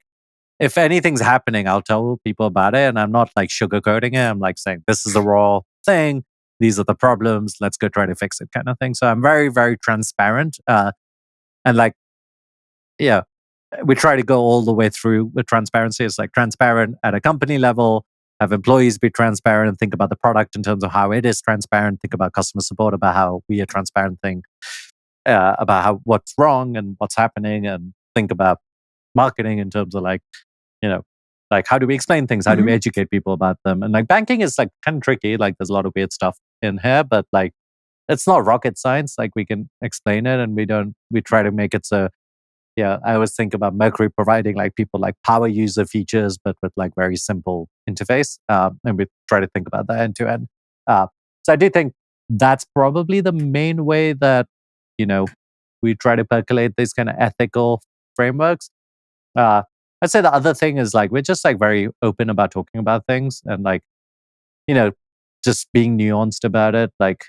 if anything's happening, I'll tell people about it. And I'm not like sugarcoating it. I'm like saying, this is a raw thing. These are the problems. Let's go try to fix it kind of thing. So I'm very, very transparent. And like, yeah, we try to go all the way through with transparency. It's like transparent at a company level, have employees be transparent, think about the product in terms of how it is transparent, think about customer support, about how we are transparent, think about how what's wrong and what's happening, and think about marketing in terms of like, you know, like how do we explain things? How do we Mhm. educate people about them? And like banking is like kind of tricky. Like there's a lot of weird stuff in here, but like it's not rocket science. Like we can explain it and we try to make it so, yeah, I always think about Mercury providing like people like power user features, but with like very simple interface. And we try to think about that end to end. So I do think that's probably the main way that, you know, we try to percolate these kind of ethical frameworks. Uh, I'd say the other thing is like we're just like very open about talking about things and like, you know, just being nuanced about it. Like,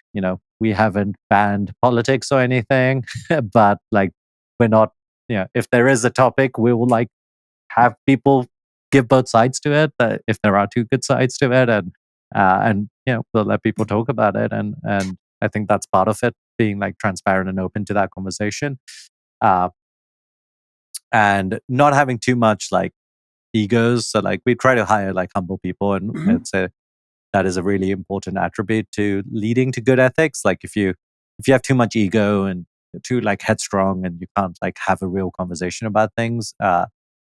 we haven't banned politics or anything, but like we're not, if there is a topic, we will like have people give both sides to it. If there are two good sides to it, and we'll let people talk about it. And I think that's part of it, being like transparent and open to that conversation, uh, and not having too much like egos. So like we try to hire like humble people, and Mhm. it's a that is a really important attribute to leading to good ethics. Like if you have too much ego and you're too like headstrong and you can't like have a real conversation about things,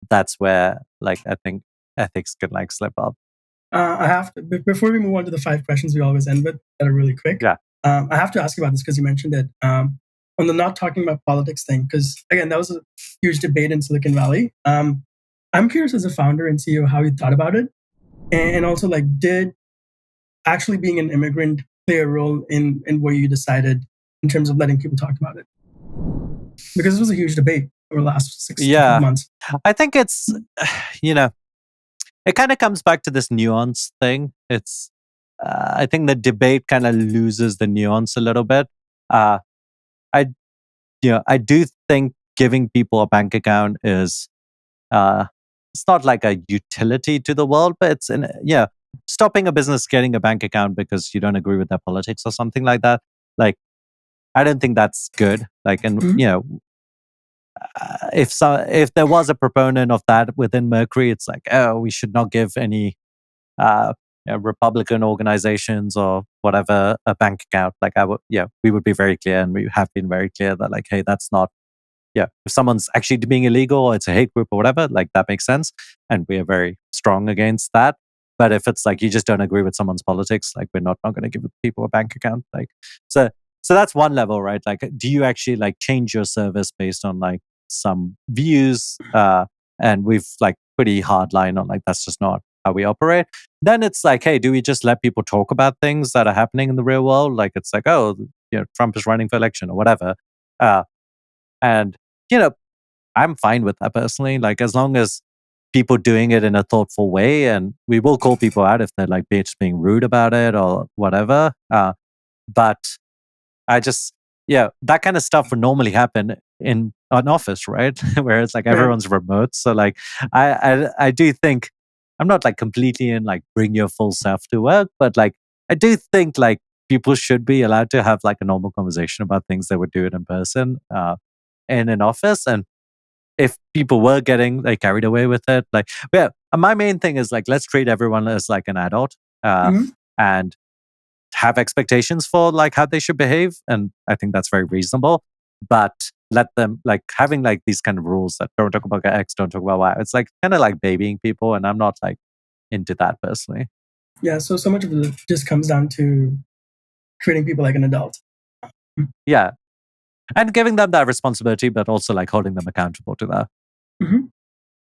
that's where like I think ethics can like slip up. I have to, before we move on to the 5 questions we always end with that are really quick. Yeah. I have to ask you about this because you mentioned it on the not talking about politics thing. Because again, that was a huge debate in Silicon Valley. I'm curious as a founder and CEO how you thought about it, and also like did actually being an immigrant play a role in where you decided in terms of letting people talk about it? Because this was a huge debate over the last 6 to 12 Yeah. months. I think it's, you know, it kind of comes back to this nuance thing. I think the debate kind of loses the nuance a little bit. Uh, I, I do think giving people a bank account is, uh, it's not like a utility to the world, but it's stopping a business getting a bank account because you don't agree with their politics or something like that. Like, I don't think that's good. Like, and Mhm. if there was a proponent of that within Mercury, it's like, oh, we should not give any uh, Republican organizations or whatever a bank account. Like I would, yeah, we would be very clear, and we have been very clear that like, hey, that's not. Yeah, if someone's actually being illegal, or it's a hate group or whatever, like that makes sense, and we are very strong against that. But if it's like you just don't agree with someone's politics, like we're not going to give people a bank account. Like so, so that's one level, right? Like, do you actually like change your service based on like some views? And we've like pretty hard line on like that's just not how we operate. Then it's like, hey, do we just let people talk about things that are happening in the real world? Like it's like, oh, Trump is running for election or whatever. Uh, and I'm fine with that personally. Like as long as people doing it in a thoughtful way, and we will call people out if they're like just being rude about it or whatever. But I just, yeah, that kind of stuff would normally happen in an office, right? Where it's like Right. everyone's remote. So like, I do think I'm not like completely in like bring your full self to work, but like I do think like people should be allowed to have like a normal conversation about things they would do it in person in an office. And if people were getting like carried away with it, like, yeah, my main thing is like let's treat everyone as like an adult Mhm. and have expectations for like how they should behave, and I think that's very reasonable. But let them like having like these kind of rules that don't talk about X, don't talk about Y. It's like kind of like babying people, and I'm not like into that personally. Yeah, so much of it just comes down to treating people like an adult. Yeah, and giving them that responsibility, but also like holding them accountable to that. Mhm.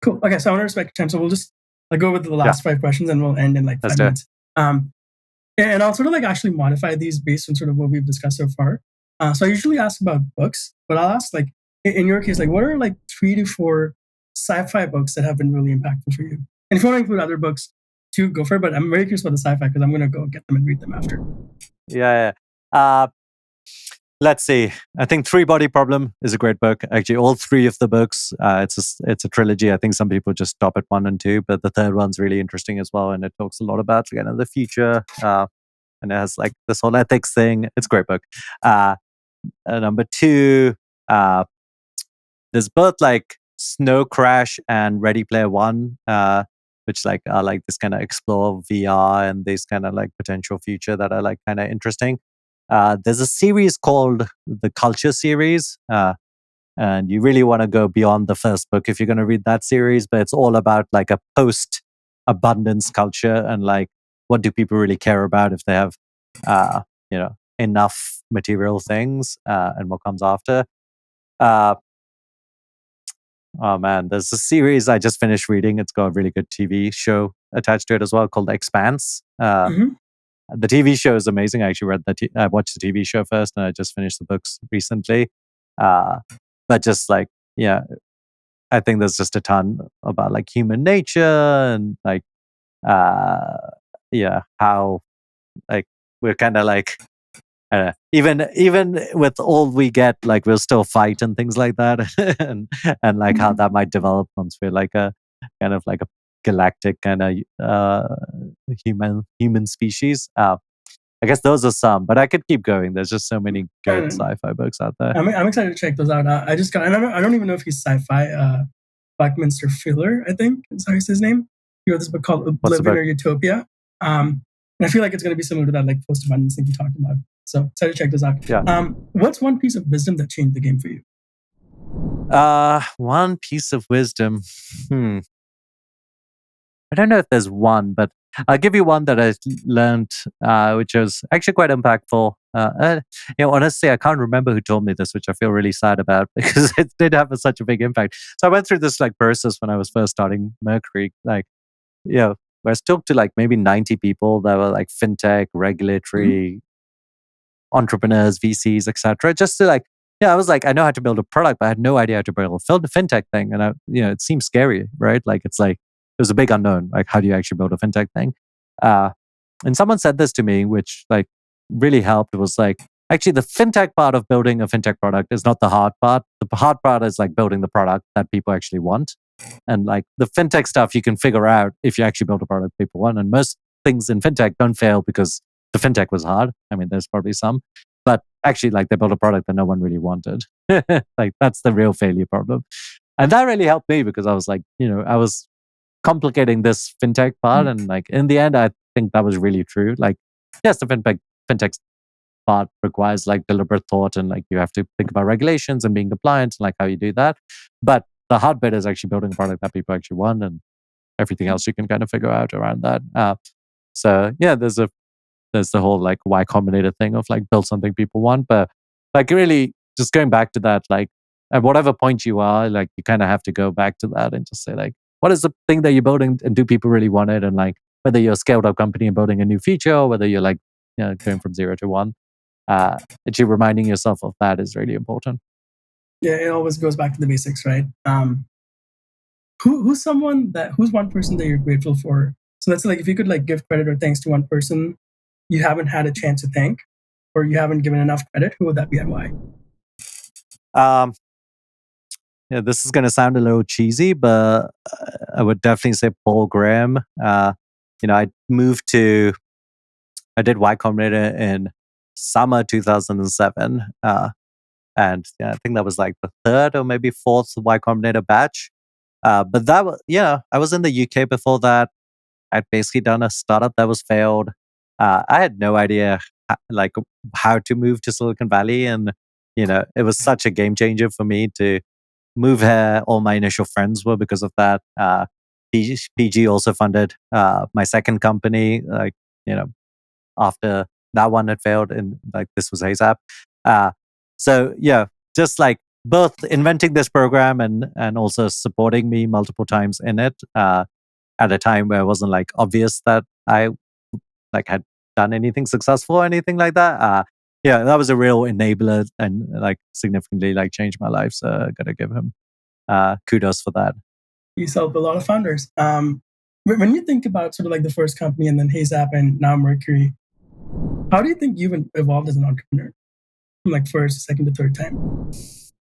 Cool. Okay, so I want to respect your time, so we'll just like go over the Yeah, last 5 questions, and we'll end in like let's 5 do it. minutes. And I'll sort of like actually modify these based on sort of what we've discussed so far. So I usually ask about books, but I'll ask like in your case, like what are like 3 to 4 sci-fi books that have been really impactful for you? And if you want to include other books too, go for it. But I'm very curious about the sci-fi because I'm gonna go get them and read them after. Yeah, yeah. Let's see. I think Three Body Problem is a great book. Actually, all three of the books. It's a trilogy. I think some people just stop at 1 and 2, but the third one's really interesting as well, and it talks a lot about again the future. And it has like this whole ethics thing. It's a great book. Number 2, there's both like Snow Crash and Ready Player One, which like are like this kind of explore VR and this kind of like potential future that are like kind of interesting. There's a series called the Culture series, and you really want to go beyond the first book if you're going to read that series. But it's all about like a post-abundance culture and like what do people really care about if they have, enough material things, and what comes after. Uh, oh man, there's a series I just finished reading. It's got a really good TV show attached to it as well called Expanse. Hmm. The TV show is amazing. I actually I watched the TV show first, and I just finished the books recently. Uh, but just like, yeah, I think there's just a ton about like human nature and like, uh, yeah, how like we're kind of like, even with all we get, like we'll still fight and things like that, and like how that might develop once we're like a kind of like a galactic kind of human species. I guess those are some, but I could keep going. There's just so many good And sci-fi books out there. I'm excited to check those out. I just got, and I don't even know if he's sci-fi. Buckminster Fuller, I think is how his name. He wrote this book called What's the Oblivion book? or Utopia. And I feel like it's going to be similar to that like post-abundance thing you talked about. So excited to check those out. Yeah. What's one piece of wisdom that changed the game for you? One piece of wisdom. I don't know if there's one, but I'll give you one that I learned, which was actually quite impactful. Honestly, I can't remember who told me this, which I feel really sad about because it did have such a big impact. So I went through this like process when I was first starting Mercury, like, where I spoke to like maybe 90 people that were like fintech, regulatory, entrepreneurs, VCs, etc. Just to like, I was like, I know how to build a product, but I had no idea how to build a fintech thing. And it seems scary, right? Like it's like, it was a big unknown. Like, how do you actually build a fintech thing? And someone said this to me, which like really helped. Was like, actually, the fintech part of building a fintech product is not the hard part. The hard part is like building the product that people actually want. And like the fintech stuff, you can figure out if you actually build a product people want. And most things in fintech don't fail because the fintech was hard. I mean, there's probably some, but actually, like they built a product that no one really wanted. Like that's the real failure problem. And that really helped me because I was like, I was complicating this fintech part. And like in the end, I think that was really true. Like, yes, the fintech part requires like deliberate thought and like you have to think about regulations and being compliant and like how you do that. But the hard bit is actually building a product that people actually want, and everything else you can kind of figure out around that. So yeah, there's the whole like Y Combinator thing of like build something people want, but like really just going back to that, like at whatever point you are, like you kind of have to go back to that and just say like, what is the thing that you're building and do people really want it? And like whether you're a scaled up company and building a new feature or whether you're like, going from 0 to 1, actually reminding yourself of that is really important. Yeah, it always goes back to the basics, right? Who's one person that you're grateful for? So that's like if you could like give credit or thanks to one person you haven't had a chance to thank, or you haven't given enough credit, who would that be and why? Um, yeah, this is going to sound a little cheesy, but I would definitely say Paul Graham. I moved to, I did Y Combinator in summer 2007. And yeah, I think that was like the third or maybe fourth Y Combinator batch. But that was, I was in the UK before that. I'd basically done a startup that was failed. I had no idea like how to move to Silicon Valley, and it was such a game changer for me to move here. All my initial friends were because of that. PG also funded my second company. Like after that one had failed, and like this was ASAP. So yeah, just like both inventing this program and also supporting me multiple times in it. At a time where it wasn't like obvious that I like had done anything successful or anything like that. Yeah, that was a real enabler and like significantly like changed my life. So I gotta give him kudos for that. You help a lot of founders. When you think about sort of like the first company and then HeyZap and now Mercury, how do you think you've evolved as an entrepreneur from like first, second to third time?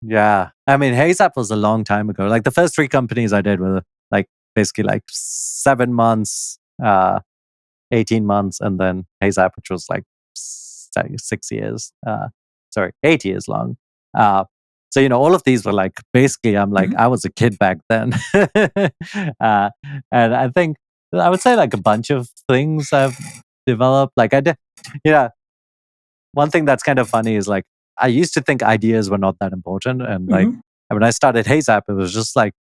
Yeah, I mean, HeyZap was a long time ago. Like the first three companies I did were like basically like 7 months, 18 months, and then HeyZap, which was like 6 years. Sorry, 8 years long. So all of these were like basically I'm like I was a kid back then, and I think I would say like a bunch of things I've developed. Like I did, one thing that's kind of funny is like I used to think ideas were not that important, and like when I started HeyZap, it was just like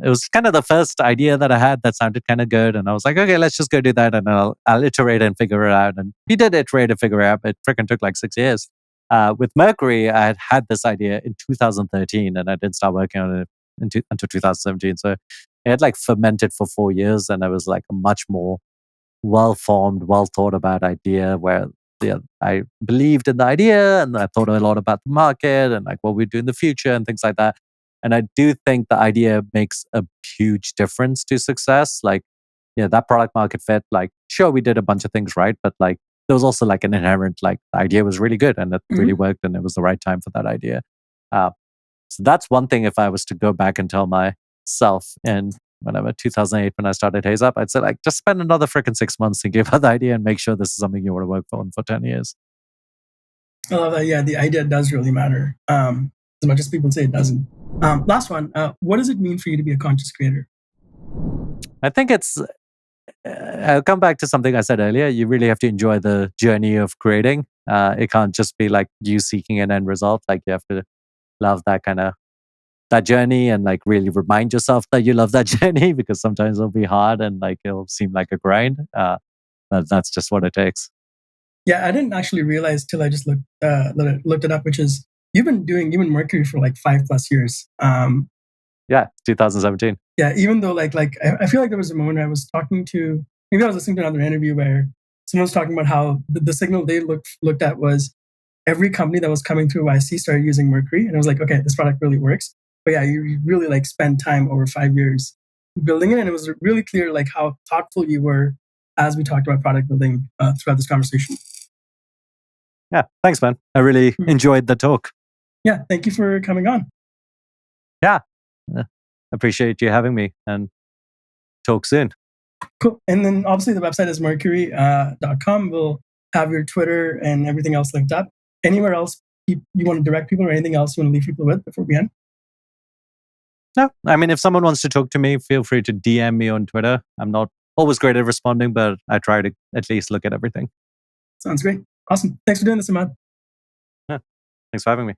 it was kind of the first idea that I had that sounded kind of good, and I was like, okay, let's just go do that, and I'll iterate and figure it out. And we did iterate and figure it out, but it freaking took like 6 years. With Mercury, I had this idea in 2013, and I didn't start working on it until 2017. So it had like fermented for 4 years, and it was like a much more well-formed, well thought-about idea where I believed in the idea and I thought a lot about the market and like what we do in the future and things like that. And I do think the idea makes a huge difference to success. Like, that product market fit, like, sure, we did a bunch of things right, but like, there was also like an inherent, like, the idea was really good and it really worked and it was the right time for that idea. So that's one thing if I was to go back and tell myself in whenever 2008 when I started HeyZap, I'd say like just spend another freaking 6 months thinking about the idea and make sure this is something you want to work for 10 years. I love that. Yeah, the idea does really matter. As much as people say it doesn't. Last one. What does it mean for you to be a conscious creator? I think it's I'll come back to something I said earlier. You really have to enjoy the journey of creating. It can't just be like you seeking an end result. Like you have to love that journey and like really remind yourself that you love that journey because sometimes it'll be hard and like it'll seem like a grind. But that's just what it takes. Yeah, I didn't actually realize till I just looked it up, which is you've been doing even Mercury for like 5+ years. Yeah, 2017. Yeah, even though I feel like there was a moment I was talking to, maybe I was listening to another interview where someone was talking about how the signal they looked at was every company that was coming through YC started using Mercury, and it was like, okay, this product really works. But yeah, you really like spend time over 5 years building it, and it was really clear like how thoughtful you were as we talked about product building throughout this conversation. Yeah, thanks, man. I really enjoyed the talk. Yeah, thank you for coming on. Yeah, appreciate you having me and talk soon. Cool. And then obviously the website is mercury.com. We'll have your Twitter and everything else linked up. Anywhere else you want to direct people, or anything else you want to leave people with before we end? No, I mean, if someone wants to talk to me, feel free to DM me on Twitter. I'm not always great at responding, but I try to at least look at everything. Sounds great. Awesome. Thanks for doing this, Immad. Yeah. Thanks for having me.